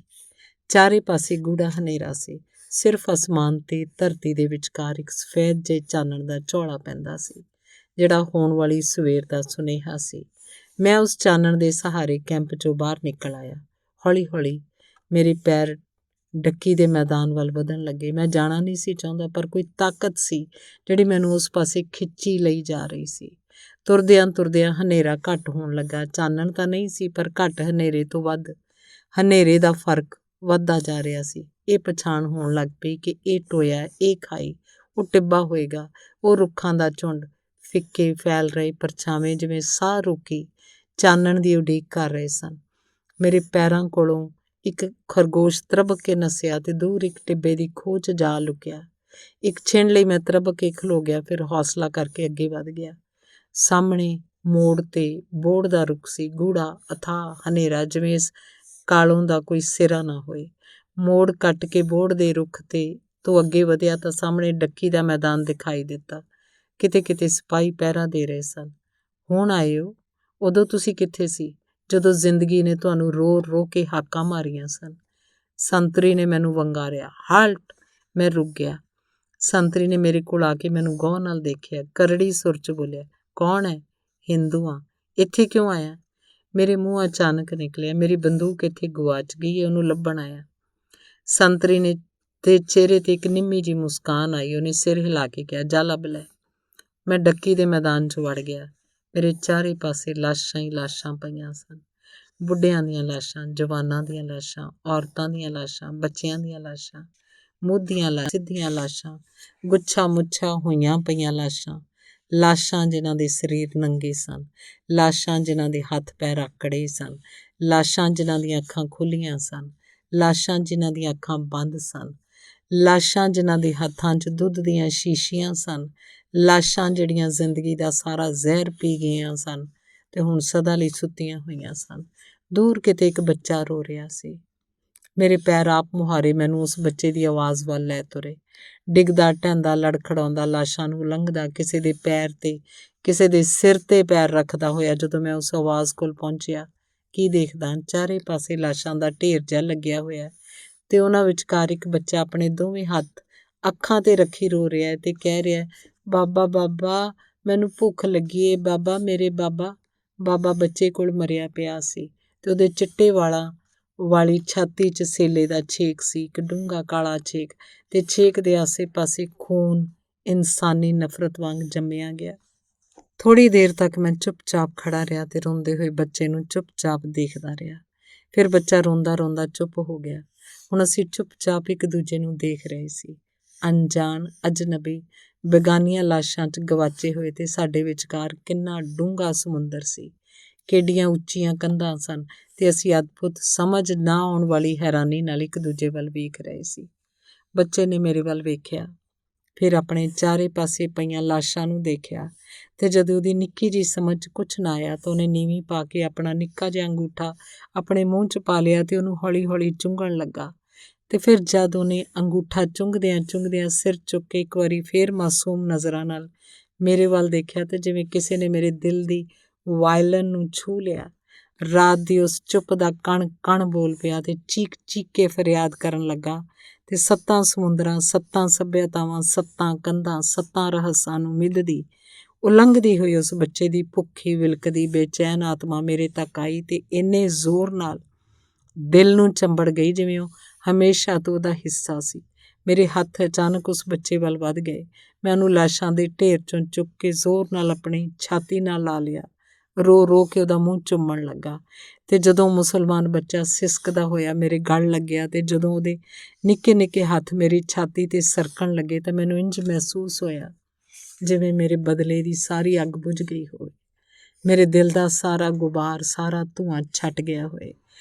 S1: ਚਾਰੇ ਪਾਸੇ ਗੂੜਾ ਹਨੇਰਾ ਸੀ। ਸਿਰਫ ਅਸਮਾਨ ਤੇ ਧਰਤੀ ਦੇ ਵਿਚਕਾਰ ਇੱਕ ਸਫੈਦ ਜਿਹੇ ਚਾਨਣ ਦਾ ਝੌਲਾ ਪੈਂਦਾ ਸੀ, ਜਿਹੜਾ ਹੋਣ ਵਾਲੀ ਸਵੇਰ ਦਾ ਸੁਨੇਹਾ ਸੀ। ਮੈਂ ਉਸ ਚਾਨਣ ਦੇ ਸਹਾਰੇ ਕੈਂਪ 'ਚੋਂ ਬਾਹਰ ਨਿਕਲ ਆਇਆ। ਹੌਲੀ-ਹੌਲੀ ਮੇਰੇ ਪੈਰ ਡੱਕੀ ਦੇ ਮੈਦਾਨ ਵੱਲ ਵਧਣ ਲੱਗੇ। ਮੈਂ ਜਾਣਾ ਨਹੀਂ ਸੀ ਚਾਹੁੰਦਾ, ਪਰ ਕੋਈ ਤਾਕਤ ਸੀ ਜਿਹੜੀ ਮੈਨੂੰ ਉਸ ਪਾਸੇ ਖਿੱਚੀ ਲਈ ਜਾ ਰਹੀ ਸੀ। ਤੁਰਦਿਆਂ ਹਨੇਰਾ ਘੱਟ ਹੋਣ ਲੱਗਾ। ਚਾਨਣ ਤਾਂ ਨਹੀਂ ਸੀ, ਪਰ ਘੱਟ ਹਨੇਰੇ ਤੋਂ ਵੱਧ ਹਨੇਰੇ ਦਾ ਫਰਕ ਵੱਧਦਾ ਜਾ ਰਿਹਾ ਸੀ। ਇਹ ਪਛਾਣ ਹੋਣ ਲੱਗ ਪਈ ਕਿ ਇਹ ਟੋਇਆ, ਇਹ ਖਾਈ, ਉਹ ਟਿੱਬਾ ਹੋਏਗਾ। ਉਹ ਰੁੱਖਾਂ ਦਾ ਝੁੰਡ, ਫਿੱਕੇ ਫੈਲ ਰਹੇ ਪਰਛਾਵੇਂ ਜਿਵੇਂ ਸਾਹ ਰੋਕੀ ਚਾਨਣ ਦੀ ਉਡੀਕ ਕਰ ਰਹੇ ਸਨ। ਮੇਰੇ ਪੈਰਾਂ ਕੋਲੋਂ ਇੱਕ ਖਰਗੋਸ਼ ਤਰਬਕ ਕੇ ਨੱਸਿਆ ਤੇ ਦੂਰ ਇੱਕ ਟਿੱਬੇ ਦੀ ਖੋਹ 'ਚ ਜਾ ਲੁਕਿਆ। ਇੱਕ ਛਿਣ ਲਈ ਮੈਂ ਤਰਬਕ ਕੇ ਖਲੋ ਗਿਆ, ਫਿਰ ਹੌਸਲਾ ਕਰਕੇ ਅੱਗੇ ਵਧ ਗਿਆ। ਸਾਹਮਣੇ ਮੋੜ 'ਤੇ ਬੋਹੜ ਦਾ ਰੁੱਖ ਸੀ, ਗੂੜ੍ਹਾ ਅਥਾਹ ਹਨੇਰਾ, ਜਿਵੇਂ ਇਸ ਕਾਲੋਂ ਦਾ ਕੋਈ ਸਿਰਾ ਨਾ ਹੋਏ। ਮੋੜ ਕੱਟ ਕੇ ਬੋਹੜ ਦੇ ਰੁੱਖ ਤੋਂ ਅੱਗੇ ਵਧਿਆ ਤਾਂ ਸਾਹਮਣੇ ਡੱਕੀ ਦਾ ਮੈਦਾਨ ਦਿਖਾਈ ਦਿੱਤਾ। ਕਿਤੇ-ਕਿਤੇ ਸਿਪਾਹੀ ਪਹਿਰਾ ਦੇ ਰਹੇ ਸਨ। ਹੁਣ ਆਏ ਹੋ? ਉਦੋਂ ਤੁਸੀਂ ਕਿੱਥੇ ਸੀ ਜਦੋਂ ਜ਼ਿੰਦਗੀ ਨੇ ਤੁਹਾਨੂੰ ਰੋ ਕੇ ਹਾਕਾਂ ਮਾਰੀਆਂ ਸਨ? ਸੰਤਰੀ ਨੇ ਮੈਨੂੰ ਵੰਗਾਰਿਆ। ਹਾਲਟ! ਮੈਂ ਰੁਕ ਗਿਆ। ਸੰਤਰੀ ਨੇ ਮੇਰੇ ਕੋਲ ਆ ਕੇ ਮੈਨੂੰ ਗੌਰ ਨਾਲ ਦੇਖਿਆ, ਕਰੜੀ ਸੁਰ 'ਚ ਬੋਲਿਆ, ਕੌਣ ਹੈ? ਹਿੰਦੂ ਹਾਂ। ਇੱਥੇ ਕਿਉਂ ਆਇਆ? ਮੇਰੇ ਮੂੰਹ ਅਚਾਨਕ ਨਿਕਲਿਆ, ਮੇਰੀ ਬੰਦੂਕ ਇੱਥੇ ਗੁਆਚ ਗਈ ਹੈ, ਉਹਨੂੰ ਲੱਭਣ ਆਇਆ। ਸੰਤਰੀ ਨੇ ਦੇ ਚਿਹਰੇ 'ਤੇ ਇੱਕ ਨਿੰਮੀ ਜਿਹੀ ਮੁਸਕਾਨ ਆਈ। ਉਹਨੇ ਸਿਰ ਹਿਲਾ ਕੇ ਕਿਹਾ, ਜਾ ਲੱਭ ਲੈ। ਮੈਂ ਡੱਕੀ ਦੇ ਮੈਦਾਨ 'ਚ ਵੜ ਗਿਆ। ਮੇਰੇ ਚਾਰੇ ਪਾਸੇ ਲਾਸ਼ਾਂ ਹੀ ਲਾਸ਼ਾਂ ਪਈਆਂ ਸਨ। ਬੁੱਢਿਆਂ ਦੀਆਂ ਲਾਸ਼ਾਂ, ਜਵਾਨਾਂ ਦੀਆਂ ਲਾਸ਼ਾਂ, ਔਰਤਾਂ ਦੀਆਂ ਲਾਸ਼ਾਂ, ਬੱਚਿਆਂ ਦੀਆਂ ਲਾਸ਼ਾਂ, ਮੂਧੀਆਂ ਸਿੱਧੀਆਂ ਲਾਸ਼ਾਂ, ਗੁੱਛਾ-ਮੁੱਛਾ ਹੋਈਆਂ ਪਈਆਂ ਲਾਸ਼ਾਂ, ਲਾਸ਼ਾਂ ਜਿਨ੍ਹਾਂ ਦੇ ਸਰੀਰ ਨੰਗੇ ਸਨ, ਲਾਸ਼ਾਂ ਜਿਨ੍ਹਾਂ ਦੇ ਹੱਥ ਪੈਰ ਆਕੜੇ ਸਨ, ਲਾਸ਼ਾਂ ਜਿਨ੍ਹਾਂ ਦੀਆਂ ਅੱਖਾਂ ਖੁੱਲ੍ਹੀਆਂ ਸਨ, ਲਾਸ਼ਾਂ ਜਿਨ੍ਹਾਂ ਦੀਆਂ ਅੱਖਾਂ ਬੰਦ ਸਨ, ਲਾਸ਼ਾਂ ਜਿਨ੍ਹਾਂ ਦੇ ਹੱਥਾਂ 'ਚ ਦੁੱਧ ਦੀਆਂ ਸ਼ੀਸ਼ੀਆਂ ਸਨ, ਲਾਸ਼ਾਂ ਜਿਹੜੀਆਂ ਜ਼ਿੰਦਗੀ ਦਾ ਸਾਰਾ ਜ਼ਹਿਰ ਪੀ ਗਈਆਂ ਸਨ ਤੇ ਹੁਣ ਸਦਾ ਲਈ ਸੁੱਤੀਆਂ ਹੋਈਆਂ ਸਨ। ਦੂਰ ਕਿਤੇ ਇੱਕ ਬੱਚਾ ਰੋ ਰਿਹਾ ਸੀ। ਮੇਰੇ ਪੈਰ ਆਪ ਮੁਹਾਰੇ ਮੈਨੂੰ ਉਸ ਬੱਚੇ ਦੀ ਆਵਾਜ਼ ਵੱਲ ਲੈ ਤੁਰੇ। ਡਿੱਗਦਾ ਢਹਿੰਦਾ, ਲੜਖੜਾਉਂਦਾ, ਲਾਸ਼ਾਂ ਨੂੰ ਲੰਘਦਾ, ਕਿਸੇ ਦੇ ਪੈਰ 'ਤੇ, ਕਿਸੇ ਦੇ ਸਿਰ 'ਤੇ ਪੈਰ ਰੱਖਦਾ ਹੋਇਆ ਜਦੋਂ ਮੈਂ ਉਸ ਆਵਾਜ਼ ਕੋਲ ਪਹੁੰਚਿਆ, ਕੀ ਦੇਖਦਾ, ਚਾਰੇ ਪਾਸੇ ਲਾਸ਼ਾਂ ਦਾ ਢੇਰ ਜਿਹਾ ਲੱਗਿਆ ਹੋਇਆ ਤੇ ਉਹਨਾਂ ਵਿਚਕਾਰ ਇੱਕ ਬੱਚਾ ਆਪਣੇ ਦੋਵੇਂ ਹੱਥ ਅੱਖਾਂ 'ਤੇ ਰੱਖੀ ਰੋ ਰਿਹਾ ਤੇ ਕਹਿ ਰਿਹਾ, ਬਾਬਾ, ਬਾਬਾ, ਮੈਨੂੰ ਭੁੱਖ ਲੱਗੀ ਏ ਬਾਬਾ, ਮੇਰੇ ਬਾਬਾ। ਬਾਬਾ ਬੱਚੇ ਕੋਲ ਮਰਿਆ ਪਿਆ ਸੀ ਤੇ ਉਹਦੇ ਚਿੱਟੇ ਵਾਲਾਂ ਵਾਲੀ ਛਾਤੀ 'ਚ ਸੇਲੇ ਦਾ ਛੇਕ ਸੀ, ਇੱਕ ਡੂੰਘਾ ਕਾਲਾ ਛੇਕ, ਤੇ ਛੇਕ ਦੇ ਆਸੇ-ਪਾਸੇ ਖੂਨ ਇਨਸਾਨੀ ਨਫ਼ਰਤ ਵਾਂਗ ਜੰਮਿਆ ਗਿਆ। ਥੋੜ੍ਹੀ ਦੇਰ ਤੱਕ ਮੈਂ ਚੁੱਪ-ਚਾਪ ਖੜਾ ਰਿਹਾ ਤੇ ਰੋਂਦੇ ਹੋਏ ਬੱਚੇ ਨੂੰ ਚੁੱਪ-ਚਾਪ ਦੇਖਦਾ ਰਿਹਾ। ਫਿਰ ਬੱਚਾ ਰੋਂਦਾ-ਰੋਂਦਾ ਚੁੱਪ ਹੋ ਗਿਆ। ਹੁਣ ਅਸੀਂ ਚੁੱਪ-ਚਾਪ ਇੱਕ ਦੂਜੇ ਨੂੰ ਦੇਖ ਰਹੇ ਸੀ। ਅਣਜਾਣ, ਅਜਨਬੀ, ਬੇਗਾਨੀਆਂ ਲਾਸ਼ਾਂ 'ਚ ਗਵਾਚੇ ਹੋਏ, ਤੇ ਸਾਡੇ ਵਿਚਕਾਰ ਕਿੰਨਾ ਡੂੰਘਾ ਸਮੁੰਦਰ ਸੀ। ਕਿੱਡੀਆਂ ਉੱਚੀਆਂ ਕੰਧਾਂ ਸਨ ਤੇ ਅਸੀਂ ਅਦਭੁਤ, ਸਮਝ ਨਾ ਆਉਣ ਵਾਲੀ ਹੈਰਾਨੀ ਨਾਲ ਇੱਕ ਦੂਜੇ ਵੱਲ ਵੇਖ ਰਹੇ ਸੀ। ਬੱਚੇ ਨੇ ਮੇਰੇ ਵੱਲ ਵੇਖਿਆ, ਫਿਰ ਆਪਣੇ ਚਾਰੇ ਪਾਸੇ ਪਈਆਂ ਲਾਸ਼ਾਂ ਨੂੰ ਦੇਖਿਆ ਤੇ ਜਦੋਂ ਉਹਦੀ ਨਿੱਕੀ ਜਿਹੀ ਸਮਝ 'ਚ ਕੁਛ ਨਾ ਆਇਆ ਤਾਂ ਉਹਨੇ ਨੀਵੀਂ ਪਾ ਕੇ ਆਪਣਾ ਨਿੱਕਾ ਜਿਹਾ ਅੰਗੂਠਾ ਆਪਣੇ ਮੂੰਹ 'ਚ ਪਾ ਲਿਆ ਤੇ ਉਹਨੂੰ ਹੌਲੀ-ਹੌਲੀ ਚੁੰਘਣ ਲੱਗਾ। ਤੇ ਫਿਰ ਜਦ ਉਹਨੇ ਅੰਗੂਠਾ ਚੁੰਘਦਿਆਂ ਸਿਰ ਚੁੱਕ ਕੇ ਇੱਕ ਵਾਰੀ ਫੇਰ ਮਾਸੂਮ ਨਜ਼ਰਾਂ ਨਾਲ ਮੇਰੇ ਵੱਲ ਦੇਖਿਆ ਤੇ ਜਿਵੇਂ ਕਿਸੇ ਨੇ ਮੇਰੇ ਦਿਲ ਦੀ ਵਾਇਲਨ ਨੂੰ ਛੂਹ ਲਿਆ। ਰਾਤ ਦੀ ਉਸ ਚੁੱਪ ਦਾ ਕਣ-ਕਣ ਬੋਲ ਪਿਆ ਤੇ ਚੀਕ-ਚੀਕ ਕੇ ਫਰਿਆਦ ਕਰਨ ਲੱਗਾ ਤੇ 7 ਸਮੁੰਦਰਾਂ, 7 ਸੱਭਿਅਤਾਵਾਂ, 7 ਕੰਧਾਂ, 7 ਰਹੱਸਾਂ ਨੂੰ ਮਿੱਧਦੀ, ਉਲੰਘਦੀ ਹੋਈ ਉਸ ਬੱਚੇ ਦੀ ਭੁੱਖੀ, ਵਿਲਕਦੀ, ਬੇਚੈਨ ਆਤਮਾ ਮੇਰੇ ਤੱਕ ਆਈ ਤੇ ਇੰਨੇ ਜ਼ੋਰ ਨਾਲ ਦਿਲ ਨੂੰ ਚੰਬੜ ਗਈ ਜਿਵੇਂ ਉਹ ਹਮੇਸ਼ਾ ਤੋਂ ਉਹਦਾ ਹਿੱਸਾ ਸੀ। ਮੇਰੇ ਹੱਥ ਅਚਾਨਕ ਉਸ ਬੱਚੇ ਵੱਲ ਵੱਧ ਗਏ। ਮੈਂ ਉਹਨੂੰ ਲਾਸ਼ਾਂ ਦੇ ਢੇਰ 'ਚੋਂ ਚੁੱਕ ਕੇ ਜ਼ੋਰ ਨਾਲ ਆਪਣੀ ਛਾਤੀ ਨਾਲ ਲਾ ਲਿਆ, ਰੋ ਕੇ ਉਹਦਾ ਮੂੰਹ ਚੁੰਮਣ ਲੱਗਾ। ਤੇ ਜਦੋਂ ਮੁਸਲਮਾਨ ਬੱਚਾ ਸਿਸਕਦਾ ਹੋਇਆ ਮੇਰੇ ਗਲ ਲੱਗਿਆ ਤੇ ਜਦੋਂ ਉਹਦੇ ਨਿੱਕੇ-ਨਿੱਕੇ ਹੱਥ ਮੇਰੀ ਛਾਤੀ 'ਤੇ ਸਰਕਣ ਲੱਗੇ ਤਾਂ ਮੈਨੂੰ ਇੰਝ ਮਹਿਸੂਸ ਹੋਇਆ ਜਿਵੇਂ ਮੇਰੇ ਬਦਲੇ ਦੀ ਸਾਰੀ ਅੱਗ ਬੁਝ ਗਈ ਹੋਵੇ, ਮੇਰੇ ਦਿਲ ਦਾ ਸਾਰਾ ਗੁਬਾਰ, ਸਾਰਾ ਧੂੰਆਂ ਛੱਟ ਗਿਆ ਹੋਏ,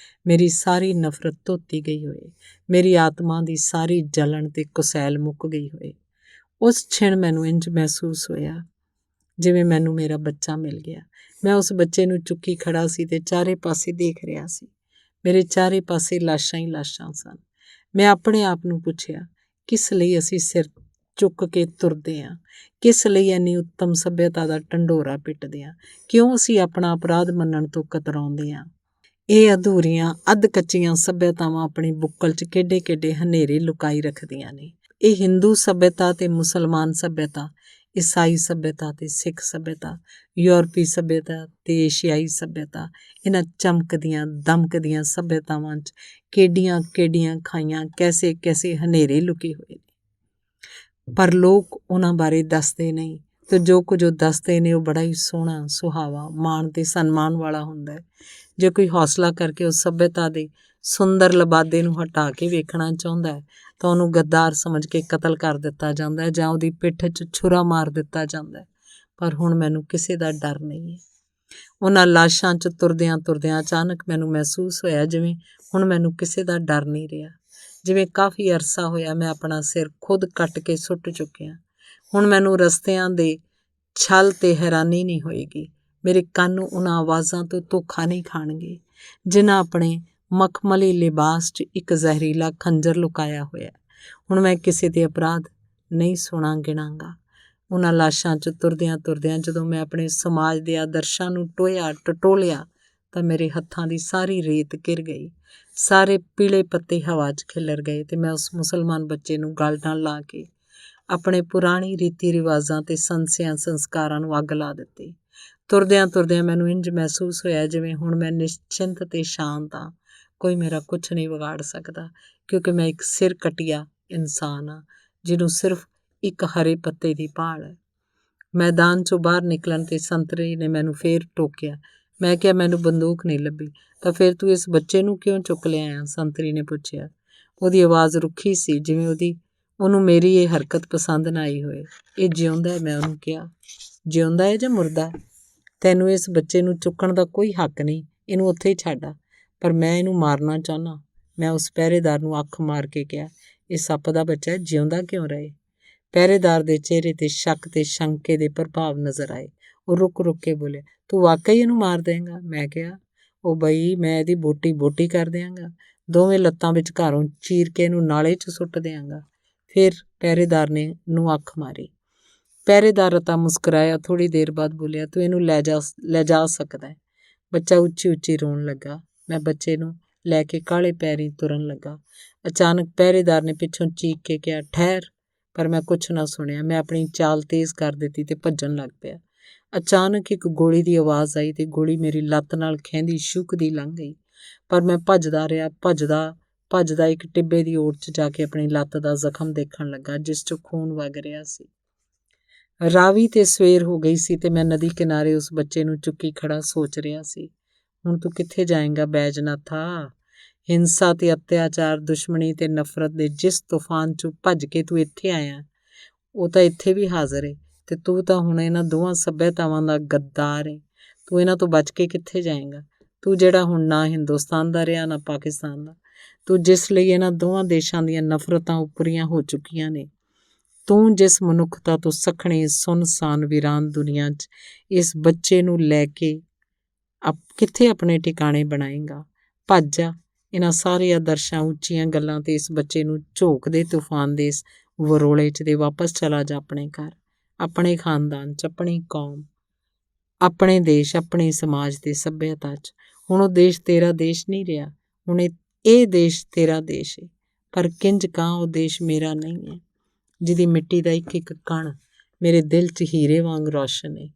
S1: ਮੇਰੀ ਸਾਰੀ ਨਫ਼ਰਤ ਧੋਤੀ ਗਈ ਹੋਏ, ਮੇਰੀ ਆਤਮਾ ਦੀ ਸਾਰੀ ਜਲਣ ਤੇ ਕੁਸੈਲ ਮੁੱਕ ਗਈ ਹੋਏ। ਉਸ ਛਿਣ ਮੈਨੂੰ ਇੰਝ ਮਹਿਸੂਸ ਹੋਇਆ ਜਿਵੇਂ ਮੈਨੂੰ ਮੇਰਾ ਬੱਚਾ ਮਿਲ ਗਿਆ। ਮੈਂ ਉਸ ਬੱਚੇ ਨੂੰ ਚੁੱਕੀ ਖੜਾ ਸੀ ਤੇ ਚਾਰੇ ਪਾਸੇ ਦੇਖ ਰਿਹਾ ਸੀ। ਮੇਰੇ ਚਾਰੇ ਪਾਸੇ ਲਾਸ਼ਾਂ ਹੀ ਲਾਸ਼ਾਂ ਸਨ। ਮੈਂ ਆਪਣੇ ਆਪ ਨੂੰ ਪੁੱਛਿਆ, ਕਿਸ ਲਈ ਅਸੀਂ ਸਿਰ ਚੁੱਕ ਕੇ ਤੁਰਦੇ ਹਾਂ? ਕਿਸ ਲਈ ਇੰਨੀ ਉੱਤਮ ਸੱਭਿਅਤਾ ਦਾ ਢੰਡੋਰਾ ਪਿੱਟਦੇ ਹਾਂ? ਕਿਉਂ ਅਸੀਂ ਆਪਣਾ ਅਪਰਾਧ ਮੰਨਣ ਤੋਂ ਕਤਰਾਉਂਦੇ ਹਾਂ? ਇਹ ਅਧੂਰੀਆਂ, ਅੱਧ-ਕੱਚੀਆਂ ਸੱਭਿਅਤਾਵਾਂ ਆਪਣੀ ਬੁੱਕਲ 'ਚ ਕਿੱਡੇ-ਕਿੱਡੇ ਹਨੇਰੇ ਲੁਕਾਈ ਰੱਖਦੀਆਂ ਨੇ। ਇਹ ਹਿੰਦੂ ਸੱਭਿਅਤਾ ਤੇ ਮੁਸਲਮਾਨ ਸੱਭਿਅਤਾ, ਈਸਾਈ ਸੱਭਿਅਤਾ ਤੇ ਸਿੱਖ ਸੱਭਿਅਤਾ, ਯੂਰਪੀ ਸੱਭਿਅਤਾ ਤੇ ਏਸ਼ੀਆਈ ਸੱਭਿਅਤਾ, ਇਹਨਾਂ ਚਮਕਦੀਆਂ ਦਮਕਦੀਆਂ ਸੱਭਿਅਤਾਵਾਂ 'ਚ ਕਿਹੜੀਆਂ ਕਿਹੜੀਆਂ ਖਾਈਆਂ, ਕੈਸੇ ਕੈਸੇ ਹਨੇਰੇ ਲੁਕੇ ਹੋਏ ਨੇ। ਪਰ ਲੋਕ ਉਹਨਾਂ ਬਾਰੇ ਦੱਸਦੇ ਨਹੀਂ, ਅਤੇ ਜੋ ਕੁਝ ਉਹ ਦੱਸਦੇ ਨੇ ਉਹ ਬੜਾ ਹੀ ਸੋਹਣਾ ਸੁਹਾਵਾ ਮਾਣ ਅਤੇ ਸਨਮਾਨ ਵਾਲਾ ਹੁੰਦਾ ਹੈ। ਜੇ ਕੋਈ ਹੌਸਲਾ ਕਰਕੇ ਉਸ ਸੱਭਿਅਤਾ ਦੇ ਸੁੰਦਰ ਲਬਾਦੇ ਨੂੰ ਹਟਾ ਕੇ ਵੇਖਣਾ ਚਾਹੁੰਦਾ ਹੈ ਤਾਂ ਉਹਨੂੰ ਗੱਦਾਰ ਸਮਝ ਕੇ ਕਤਲ ਕਰ ਦਿੱਤਾ ਜਾਂਦਾ ਹੈ ਜਾਂ ਉਹਦੀ ਪਿੱਠ 'ਚ ਛੁਰਾ ਮਾਰ ਦਿੱਤਾ ਜਾਂਦਾ ਹੈ। ਪਰ ਹੁਣ ਮੈਨੂੰ ਕਿਸੇ ਦਾ ਡਰ ਨਹੀਂ ਹੈ। ਉਹਨਾਂ ਲਾਸ਼ਾਂ 'ਚ ਤੁਰਦਿਆਂ ਤੁਰਦਿਆਂ ਅਚਾਨਕ ਮੈਨੂੰ ਮਹਿਸੂਸ ਹੋਇਆ ਜਿਵੇਂ ਹੁਣ ਮੈਨੂੰ ਕਿਸੇ ਦਾ ਡਰ ਨਹੀਂ ਰਿਹਾ, ਜਿਵੇਂ ਕਾਫੀ ਅਰਸਾ ਹੋਇਆ ਮੈਂ ਆਪਣਾ ਸਿਰ ਖੁਦ ਕੱਟ ਕੇ ਸੁੱਟ ਚੁੱਕਿਆ। ਹੁਣ ਮੈਨੂੰ ਰਸਤਿਆਂ ਦੇ ਛਲ ਤੇ ਹੈਰਾਨੀ ਨਹੀਂ ਹੋਏਗੀ। ਮੇਰੇ ਕੰਨ ਉਹਨਾਂ ਆਵਾਜ਼ਾਂ ਤੋਂ ਧੋਖਾ ਨਹੀਂ ਖਾਣਗੇ ਜਿਨ੍ਹਾਂ ਆਪਣੇ ਮਖਮਲੀ ਲਿਬਾਸ 'ਚ ਇੱਕ ਜ਼ਹਿਰੀਲਾ ਖੰਜਰ ਲੁਕਾਇਆ ਹੋਇਆ। ਹੁਣ ਮੈਂ ਕਿਸੇ ਦੇ ਅਪਰਾਧ ਨਹੀਂ ਸੁਣਾ ਗਿਣਾਂਗਾ। ਉਹਨਾਂ ਲਾਸ਼ਾਂ 'ਚ ਤੁਰਦਿਆਂ ਤੁਰਦਿਆਂ ਜਦੋਂ ਮੈਂ ਆਪਣੇ ਸਮਾਜ ਦੇ ਆਦਰਸ਼ਾਂ ਨੂੰ ਟੋਇਆ ਟਟੋਲਿਆ ਤਾਂ ਮੇਰੇ ਹੱਥਾਂ ਦੀ ਸਾਰੀ ਰੇਤ ਘਿਰ ਗਈ, ਸਾਰੇ ਪੀਲੇ ਪੱਤੇ ਹਵਾ 'ਚ ਖਿਲਰ ਗਏ ਅਤੇ ਮੈਂ ਉਸ ਮੁਸਲਮਾਨ ਬੱਚੇ ਨੂੰ ਗਲ ਨਾਲ ਲਾ ਕੇ ਆਪਣੇ ਪੁਰਾਣੀ ਰੀਤੀ ਰਿਵਾਜ਼ਾਂ ਅਤੇ ਸੰਸਿਆਂ ਸੰਸਕਾਰਾਂ ਨੂੰ ਅੱਗ ਲਾ ਦਿੱਤੀ। ਤੁਰਦਿਆਂ ਤੁਰਦਿਆਂ ਮੈਨੂੰ ਇੰਝ ਮਹਿਸੂਸ ਹੋਇਆ ਜਿਵੇਂ ਹੁਣ ਮੈਂ ਨਿਸ਼ਚਿੰਤ ਅਤੇ ਸ਼ਾਂਤ ਹਾਂ, ਕੋਈ ਮੇਰਾ ਕੁਛ ਨਹੀਂ ਵਿਗਾੜ ਸਕਦਾ, ਕਿਉਂਕਿ ਮੈਂ ਇੱਕ ਸਿਰ ਕਟਿਆ ਇਨਸਾਨ ਹਾਂ ਜਿਹਨੂੰ ਸਿਰਫ ਇੱਕ ਹਰੇ ਪੱਤੇ ਦੀ ਭਾਲ ਹੈ। ਮੈਦਾਨ 'ਚੋਂ ਬਾਹਰ ਨਿਕਲਣ 'ਤੇ ਸੰਤਰੀ ਨੇ ਮੈਨੂੰ ਫੇਰ ਟੋਕਿਆ। ਮੈਂ ਕਿਹਾ ਮੈਨੂੰ ਬੰਦੂਕ ਨਹੀਂ ਲੱਭੀ। ਤਾਂ ਫਿਰ ਤੂੰ ਇਸ ਬੱਚੇ ਨੂੰ ਕਿਉਂ ਚੁੱਕ ਲਿਆਇਆ? ਸੰਤਰੀ ਨੇ ਪੁੱਛਿਆ। ਉਹਦੀ ਆਵਾਜ਼ ਰੁੱਖੀ ਸੀ ਜਿਵੇਂ ਉਹਨੂੰ ਮੇਰੀ ਇਹ ਹਰਕਤ ਪਸੰਦ ਨਾ ਆਈ ਹੋਏ। ਇਹ ਜਿਉਂਦਾ ਹੈ, ਮੈਂ ਉਹਨੂੰ ਕਿਹਾ। ਜਿਉਂਦਾ ਹੈ ਜਾਂ ਮੁਰਦਾ? ਤੈਨੂੰ ਇਸ ਬੱਚੇ ਨੂੰ ਚੁੱਕਣ ਦਾ ਕੋਈ ਹੱਕ ਨਹੀਂ, ਇਹਨੂੰ ਉੱਥੇ ਹੀ ਛੱਡ ਆ। ਪਰ ਮੈਂ ਇਹਨੂੰ ਮਾਰਨਾ ਚਾਹੁੰਦਾ। ਮੈਂ ਉਸ ਪਹਿਰੇਦਾਰ ਨੂੰ ਅੱਖ ਮਾਰ ਕੇ ਕਿਹਾ, ਇਹ ਸੱਪ ਦਾ ਬੱਚਾ ਹੈ, ਜਿਉਂਦਾ ਕਿਉਂ ਰਹੇ? ਪਹਿਰੇਦਾਰ ਦੇ ਚਿਹਰੇ 'ਤੇ ਸ਼ੱਕ ਤੇ ਸ਼ੰਕੇ ਦੇ ਪ੍ਰਭਾਵ ਨਜ਼ਰ ਆਏ। ਉਹ ਰੁਕ ਰੁਕ ਕੇ ਬੋਲਿਆ, ਤੂੰ ਵਾਕਈ ਇਹਨੂੰ ਮਾਰ ਦੇਂਗਾ? ਮੈਂ ਕਿਹਾ, ਉਹ ਬਈ ਮੈਂ ਇਹਦੀ ਬੋਟੀ ਬੋਟੀ ਕਰ ਦਿਆਂਗਾ, ਦੋਵੇਂ ਲੱਤਾਂ ਵਿਚਕਾਰੋਂ ਚੀਰ ਕੇ ਇਹਨੂੰ ਨਾਲੇ 'ਚ ਸੁੱਟ ਦਿਆਂਗਾ। ਫਿਰ ਪਹਿਰੇਦਾਰ ਨੇ ਨੂੰ ਅੱਖ ਮਾਰੀ। ਪਹਿਰੇਦਾਰ ਤਾਂ ਮੁਸਕਰਾਇਆ। ਥੋੜ੍ਹੀ ਦੇਰ ਬਾਅਦ ਬੋਲਿਆ, ਤੂੰ ਇਹਨੂੰ ਲੈ ਜਾ ਸਕਦਾ ਹੈ। ਬੱਚਾ ਉੱਚੀ ਉੱਚੀ ਰੋਣ ਲੱਗਾ। ਮੈਂ ਬੱਚੇ ਨੂੰ ਲੈ ਕੇ ਕਾਹਲੇ ਪੈਰੀਂ ਤੁਰਨ ਲੱਗਾ। ਅਚਾਨਕ ਪਹਿਰੇਦਾਰ ਨੇ ਪਿੱਛੋਂ ਚੀਕ ਕੇ ਕਿਹਾ, ਠਹਿਰ। ਪਰ ਮੈਂ ਕੁਛ ਨਾ ਸੁਣਿਆ। ਮੈਂ ਆਪਣੀ ਚਾਲ ਤੇਜ਼ ਕਰ ਦਿੱਤੀ ਅਤੇ ਭੱਜਣ ਲੱਗ ਪਿਆ। ਅਚਾਨਕ ਇੱਕ ਗੋਲੀ ਦੀ ਆਵਾਜ਼ ਆਈ ਅਤੇ ਗੋਲੀ ਮੇਰੀ ਲੱਤ ਨਾਲ ਖਹਿੰਦੀ ਸ਼ੂਕਦੀ ਲੰਘ ਗਈ। ਪਰ ਮੈਂ ਭੱਜਦਾ ਰਿਹਾ, ਭੱਜਦਾ ਇੱਕ ਟਿੱਬੇ ਦੀ ਓਟ 'ਚ ਜਾ ਕੇ ਆਪਣੀ ਲੱਤ ਦਾ ਜ਼ਖਮ ਦੇਖਣ ਲੱਗਾ ਜਿਸ 'ਚੋਂ ਖੂਨ ਵਗ ਰਿਹਾ ਸੀ। ਰਾਵੀ 'ਤੇ ਸਵੇਰ ਹੋ ਗਈ ਸੀ ਅਤੇ ਮੈਂ ਨਦੀ ਕਿਨਾਰੇ ਉਸ ਬੱਚੇ ਨੂੰ ਚੁੱਕੀ ਖੜਾ ਸੋਚ ਰਿਹਾ ਸੀ, ਹੁਣ ਤੂੰ ਕਿੱਥੇ ਜਾਏਂਗਾ ਬੈਜਨਾਥਾ? ਹਿੰਸਾ ਤੇ ਅਤਿਆਚਾਰ, ਦੁਸ਼ਮਣੀ ਤੇ ਨਫ਼ਰਤ ਦੇ ਜਿਸ ਤੂਫਾਨ 'ਚੋਂ ਭੱਜ ਕੇ ਤੂੰ ਇੱਥੇ ਆਇਆ, ਉਹ ਤਾਂ ਇੱਥੇ ਵੀ ਹਾਜ਼ਰ ਏ ਅਤੇ ਤੂੰ ਤਾਂ ਹੁਣ ਇਹਨਾਂ ਦੋਵਾਂ ਸੱਭਿਅਤਾਵਾਂ ਦਾ ਗੱਦਾਰ ਏ। ਤੂੰ ਇਹਨਾਂ ਤੋਂ ਬਚ ਕੇ ਕਿੱਥੇ ਜਾਏਂਗਾ? ਤੂੰ ਜਿਹੜਾ ਹੁਣ ਨਾ ਹਿੰਦੁਸਤਾਨ ਦਾ ਰਿਹਾ ਨਾ ਪਾਕਿਸਤਾਨ ਦਾ, ਤੂੰ ਜਿਸ ਲਈ ਇਹਨਾਂ ਦੋਵਾਂ ਦੇਸ਼ਾਂ ਦੀਆਂ ਨਫ਼ਰਤਾਂ ਉੱਪਰੀਆਂ ਹੋ ਚੁੱਕੀਆਂ ਨੇ, ਤੂੰ ਜਿਸ ਮਨੁੱਖਤਾ ਤੋਂ ਸੱਖਣੀ ਸੁੰਨਸਾਨ ਵੀਰਾਨ ਦੁਨੀਆ 'ਚ ਇਸ ਬੱਚੇ ਨੂੰ ਲੈ ਕੇ ਕਿੱਥੇ ਆਪਣੇ ਟਿਕਾਣੇ ਬਣਾਏਂਗਾ? ਭੱਜ ਜਾ। ਇਹਨਾਂ ਸਾਰੇ ਆਦਰਸ਼ਾਂ, ਉੱਚੀਆਂ ਗੱਲਾਂ ਤੇ ਇਸ ਬੱਚੇ ਨੂੰ ਝੋਕਦੇ ਤੂਫਾਨ ਦੇ ਇਸ ਵਰੋਲੇ 'ਚ ਦੇ ਵਾਪਸ ਚਲਾ ਜਾ ਆਪਣੇ ਘਰ, ਆਪਣੇ ਖਾਨਦਾਨ 'ਚ, ਆਪਣੀ ਕੌਮ, ਆਪਣੇ ਦੇਸ਼, ਆਪਣੇ ਸਮਾਜ ਤੇ ਸੱਭਿਅਤਾ 'ਚ। ਹੁਣ ਉਹ ਦੇਸ਼ ਤੇਰਾ ਦੇਸ਼ ਨਹੀਂ ਰਿਹਾ, ਹੁਣ ਇਹ ਦੇਸ਼ ਤੇਰਾ ਦੇਸ਼ ਹੈ। ਪਰ ਕਿੰਝ ਕਹਾਂ ਉਹ ਦੇਸ਼ ਮੇਰਾ ਨਹੀਂ ਹੈ, ਜਿਹਦੀ ਮਿੱਟੀ ਦਾ ਇੱਕ ਇੱਕ ਕਣ ਮੇਰੇ ਦਿਲ 'ਚ ਹੀਰੇ ਵਾਂਗ ਰੌਸ਼ਨ ਹੈ।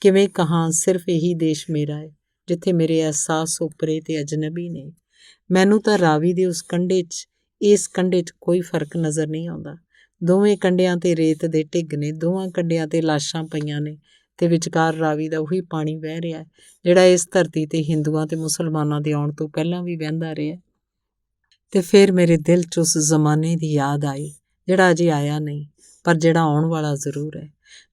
S1: ਕਿਵੇਂ ਕਹਾਂ ਸਿਰਫ ਇਹੀ ਦੇਸ਼ ਮੇਰਾ ਹੈ ਜਿੱਥੇ ਮੇਰੇ ਅਹਿਸਾਸ ਓਪਰੇ ਤੇ ਅਜਨਬੀ ਨੇ। ਮੈਨੂੰ ਤਾਂ ਰਾਵੀ ਦੇ ਉਸ ਕੰਢੇ 'ਚ ਇਸ ਕੰਢੇ 'ਚ ਕੋਈ ਫਰਕ ਨਜ਼ਰ ਨਹੀਂ ਆਉਂਦਾ। ਦੋਵੇਂ ਕੰਢਿਆਂ 'ਤੇ ਰੇਤ ਦੇ ਢਿੱਗ ਨੇ, ਦੋਵਾਂ ਕੰਢਿਆਂ 'ਤੇ ਲਾਸ਼ਾਂ ਪਈਆਂ ਨੇ ਅਤੇ ਵਿਚਕਾਰ ਰਾਵੀ ਦਾ ਉਹੀ ਪਾਣੀ ਵਹਿ ਰਿਹਾ ਜਿਹੜਾ ਇਸ ਧਰਤੀ 'ਤੇ ਹਿੰਦੂਆਂ ਅਤੇ ਮੁਸਲਮਾਨਾਂ ਦੇ ਆਉਣ ਤੋਂ ਪਹਿਲਾਂ ਵੀ ਵਹਿੰਦਾ ਰਿਹਾ। ਅਤੇ ਫਿਰ ਮੇਰੇ ਦਿਲ 'ਚ ਉਸ ਜ਼ਮਾਨੇ ਦੀ ਯਾਦ ਆਈ ਜਿਹੜਾ ਅਜੇ ਆਇਆ ਨਹੀਂ, ਪਰ ਜਿਹੜਾ ਆਉਣ ਵਾਲਾ ਜ਼ਰੂਰ ਹੈ।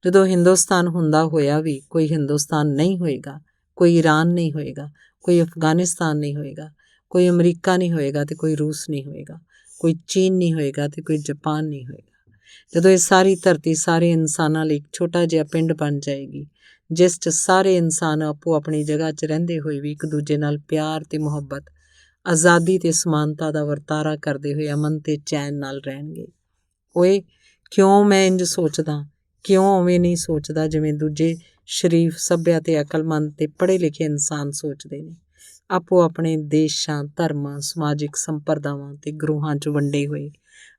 S1: ਜਦੋਂ ਹਿੰਦੁਸਤਾਨ ਹੁੰਦਾ ਹੋਇਆ ਵੀ ਕੋਈ ਹਿੰਦੁਸਤਾਨ ਨਹੀਂ ਹੋਏਗਾ, ਕੋਈ ਈਰਾਨ ਨਹੀਂ ਹੋਏਗਾ, ਕੋਈ ਅਫਗਾਨਿਸਤਾਨ ਨਹੀਂ ਹੋਏਗਾ, ਕੋਈ ਅਮਰੀਕਾ ਨਹੀਂ ਹੋਏਗਾ ਅਤੇ ਕੋਈ ਰੂਸ ਨਹੀਂ ਹੋਏਗਾ, ਕੋਈ ਚੀਨ ਨਹੀਂ ਹੋਏਗਾ ਅਤੇ ਕੋਈ ਜਾਪਾਨ ਨਹੀਂ ਹੋਏਗਾ। ਜਦੋਂ ਇਹ ਸਾਰੀ ਧਰਤੀ ਸਾਰੇ ਇਨਸਾਨਾਂ ਲਈ ਇੱਕ ਛੋਟਾ ਜਿਹਾ ਪਿੰਡ ਬਣ ਜਾਏਗੀ ਜਿਸ 'ਚ ਸਾਰੇ ਇਨਸਾਨ ਆਪੋ ਆਪਣੀ ਜਗ੍ਹਾ 'ਚ ਰਹਿੰਦੇ ਹੋਏ ਵੀ ਇੱਕ ਦੂਜੇ ਨਾਲ ਪਿਆਰ ਅਤੇ ਮੁਹੱਬਤ, ਆਜ਼ਾਦੀ ਅਤੇ ਸਮਾਨਤਾ ਦਾ ਵਰਤਾਰਾ ਕਰਦੇ ਹੋਏ ਅਮਨ ਅਤੇ ਚੈਨ ਨਾਲ ਰਹਿਣਗੇ। ਓਏ ਕਿਉਂ ਮੈਂ ਇੰਝ ਸੋਚਦਾ, ਕਿਉਂ ਉਵੇਂ ਨਹੀਂ ਸੋਚਦਾ ਜਿਵੇਂ ਦੂਜੇ ਸ਼ਰੀਫ, ਸੱਭਿਆ ਅਤੇ ਅਕਲਮੰਦ ਅਤੇ ਪੜ੍ਹੇ ਲਿਖੇ ਇਨਸਾਨ ਸੋਚਦੇ ਨੇ, ਆਪੋ ਆਪਣੇ ਦੇਸ਼ਾਂ, ਧਰਮਾਂ, ਸਮਾਜਿਕ ਸੰਪਰਦਾਵਾਂ ਅਤੇ ਗਰੋਹਾਂ 'ਚ ਵੰਡੇ ਹੋਏ,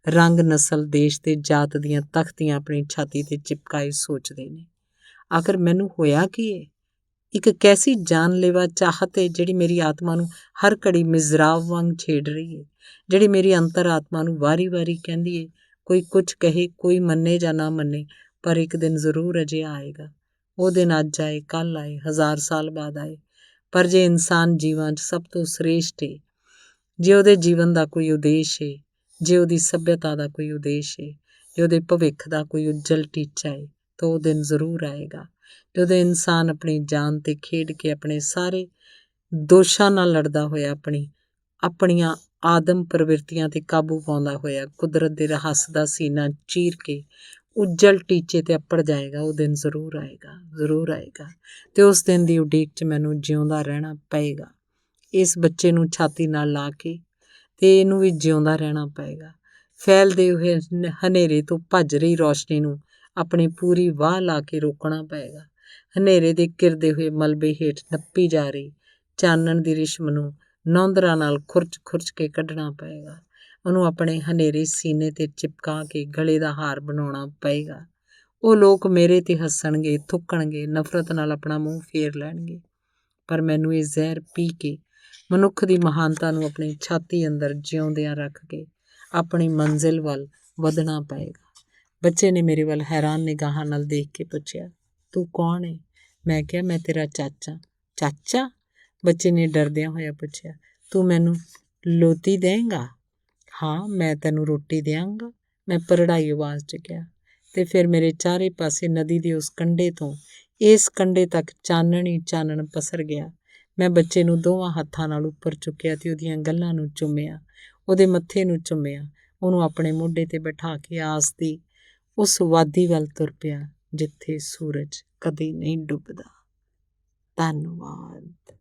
S1: ਰੰਗ, ਨਸਲ, ਦੇਸ਼ ਤੇ ਜਾਤ ਦੀਆਂ ਤਖਤੀਆਂ ਆਪਣੀ ਛਾਤੀ ਤੇ ਚਿਪਕਾਏ ਸੋਚਦੇ ਨੇ, ਆਖਰ ਮੈਨੂੰ ਹੋਇਆ ਕੀ ਏ? ਇੱਕ ਕੈਸੀ ਜਾਨਲੇਵਾ ਚਾਹਤ ਏ ਜਿਹੜੀ ਮੇਰੀ ਆਤਮਾ ਨੂੰ ਹਰ ਘੜੀ ਮਿਜ਼ਰਾਬ ਵਾਂਗ ਛੇੜ ਰਹੀ ਏ, ਜਿਹੜੀ ਮੇਰੀ ਅੰਤਰ ਆਤਮਾ ਨੂੰ ਵਾਰੀ-ਵਾਰੀ ਕਹਿੰਦੀ ਏ, ਕੋਈ ਕੁਛ ਕਹੇ, ਕੋਈ ਮੰਨੇ ਜਾਂ ਨਾ ਮੰਨੇ, ਪਰ ਇੱਕ ਦਿਨ ਜ਼ਰੂਰ ਅਜਿਹਾ ਆਏਗਾ। ਉਹ ਦਿਨ ਅੱਜ ਆਏ, ਕੱਲ੍ਹ ਆਏ, 1000 ਸਾਲ ਬਾਅਦ ਆਏ, ਪਰ ਜੇ ਇਨਸਾਨ ਜੀਵਾਂ 'ਚ ਸਭ ਤੋਂ ਸ੍ਰੇਸ਼ਟ ਏ, ਜੇ ਉਹਦੇ ਜੀਵਨ ਦਾ ਕੋਈ ਉਦੇਸ਼ ਏ, ਜੇ ਉਹਦੀ ਸੱਭਿਅਤਾ ਦਾ ਕੋਈ ਉਦੇਸ਼ ਏ, ਜੇ ਉਹਦੇ ਭਵਿੱਖ ਦਾ ਕੋਈ ਉੱਜਲ ਟੀਚਾ ਏ, ਤਾਂ ਉਹ ਦਿਨ ਜ਼ਰੂਰ ਆਏਗਾ ਜਦੋਂ ਇਨਸਾਨ ਆਪਣੀ ਜਾਨ 'ਤੇ ਖੇਡ ਕੇ ਆਪਣੇ ਸਾਰੇ ਦੋਸ਼ਾਂ ਨਾਲ ਲੜਦਾ ਹੋਇਆ ਆਪਣੀਆਂ ਆਦਮ ਪ੍ਰਵਿਰਤੀਆਂ 'ਤੇ ਕਾਬੂ ਪਾਉਂਦਾ ਹੋਇਆ ਕੁਦਰਤ ਦੇ ਰਹੱਸ ਦਾ ਸੀਨਾ ਚੀਰ ਕੇ ਉੱਜਲ ਟੀਚੇ 'ਤੇ ਅੱਪੜ ਜਾਏਗਾ। ਉਹ ਦਿਨ ਜ਼ਰੂਰ ਆਏਗਾ, ਜ਼ਰੂਰ ਆਏਗਾ, ਅਤੇ ਉਸ ਦਿਨ ਦੀ ਉਡੀਕ 'ਚ ਮੈਨੂੰ ਜਿਉਂਦਾ ਰਹਿਣਾ ਪਏਗਾ। ਇਸ ਬੱਚੇ ਨੂੰ ਛਾਤੀ ਨਾਲ ਲਾ ਕੇ ਅਤੇ ਇਹਨੂੰ ਵੀ ਜਿਉਂਦਾ ਰਹਿਣਾ ਪਏਗਾ। ਫੈਲਦੇ ਹੋਏ ਹਨੇਰੇ ਤੋਂ ਭੱਜ ਰਹੀ ਰੌਸ਼ਨੀ ਨੂੰ ਆਪਣੀ ਪੂਰੀ ਵਾਹ ਲਾ ਕੇ ਰੋਕਣਾ ਪਏਗਾ। ਹਨੇਰੇ ਦੇ ਘਿਰਦੇ ਹੋਏ ਮਲਬੇ ਹੇਠ ਨੱਪੀ ਜਾ ਰਹੀ ਚਾਨਣ ਦੀ ਰਿਸ਼ਮ ਨੂੰ ਨੌਂਦਰਾਂ ਨਾਲ ਖੁਰਚ ਕੇ ਕੱਢਣਾ ਪਏਗਾ। ਉਹਨੂੰ ਆਪਣੇ ਹਨੇਰੇ ਸੀਨੇ 'ਤੇ ਚਿਪਕਾ ਕੇ ਗਲੇ ਦਾ ਹਾਰ ਬਣਾਉਣਾ ਪਏਗਾ। ਉਹ ਲੋਕ ਮੇਰੇ 'ਤੇ ਹੱਸਣਗੇ, ਥੁੱਕਣਗੇ, ਨਫ਼ਰਤ ਨਾਲ ਆਪਣਾ ਮੂੰਹ ਫੇਰ ਲੈਣਗੇ, ਪਰ ਮੈਨੂੰ ਇਹ ਜ਼ਹਿਰ ਪੀ ਕੇ ਮਨੁੱਖ ਦੀ ਮਹਾਨਤਾ ਨੂੰ ਆਪਣੀ ਛਾਤੀ ਅੰਦਰ ਜਿਉਂਦਿਆਂ ਰੱਖ ਕੇ ਆਪਣੀ ਮੰਜ਼ਿਲ ਵੱਲ ਵਧਣਾ ਪਏਗਾ। ਬੱਚੇ ਨੇ ਮੇਰੇ ਵੱਲ ਹੈਰਾਨ ਨਿਗਾਹਾਂ ਨਾਲ ਦੇਖ ਕੇ ਪੁੱਛਿਆ, ਤੂੰ ਕੌਣ ਏ? ਮੈਂ ਕਿਹਾ, ਮੈਂ ਤੇਰਾ ਚਾਚਾ। ਚਾਚਾ? ਬੱਚੇ ਨੇ ਡਰਦਿਆਂ ਹੋਇਆ ਪੁੱਛਿਆ, ਤੂੰ ਮੈਨੂੰ ਲੋਤੀ ਦੇਂਗਾ? ਹਾਂ, ਮੈਂ ਤੈਨੂੰ ਰੋਟੀ ਦਿਆਂਗਾ, ਮੈਂ ਭਰੜਾਈ ਆਵਾਜ਼ 'ਚ ਕਿਹਾ। ਅਤੇ ਫਿਰ ਮੇਰੇ ਚਾਰੇ ਪਾਸੇ ਨਦੀ ਦੇ ਉਸ ਕੰਢੇ ਤੋਂ ਇਸ ਕੰਢੇ ਤੱਕ ਚਾਨਣ ਹੀ ਚਾਨਣ ਪਸਰ ਗਿਆ। ਮੈਂ ਬੱਚੇ ਨੂੰ ਦੋਵਾਂ ਹੱਥਾਂ ਨਾਲ ਉੱਪਰ ਚੁੱਕਿਆ ਅਤੇ ਉਹਦੀਆਂ ਗੱਲ੍ਹਾਂ ਨੂੰ ਚੁੰਮਿਆ, ਉਹਦੇ ਮੱਥੇ ਨੂੰ ਚੁੰਮਿਆ, ਉਹਨੂੰ ਆਪਣੇ ਮੋਢੇ 'ਤੇ ਬਿਠਾ ਕੇ ਆਸ ਦੀ ਉਸ ਵਾਦੀ ਵੱਲ ਤੁਰ ਪਿਆ ਜਿੱਥੇ ਸੂਰਜ ਕਦੇ ਨਹੀਂ ਡੁੱਬਦਾ। ਧੰਨਵਾਦ।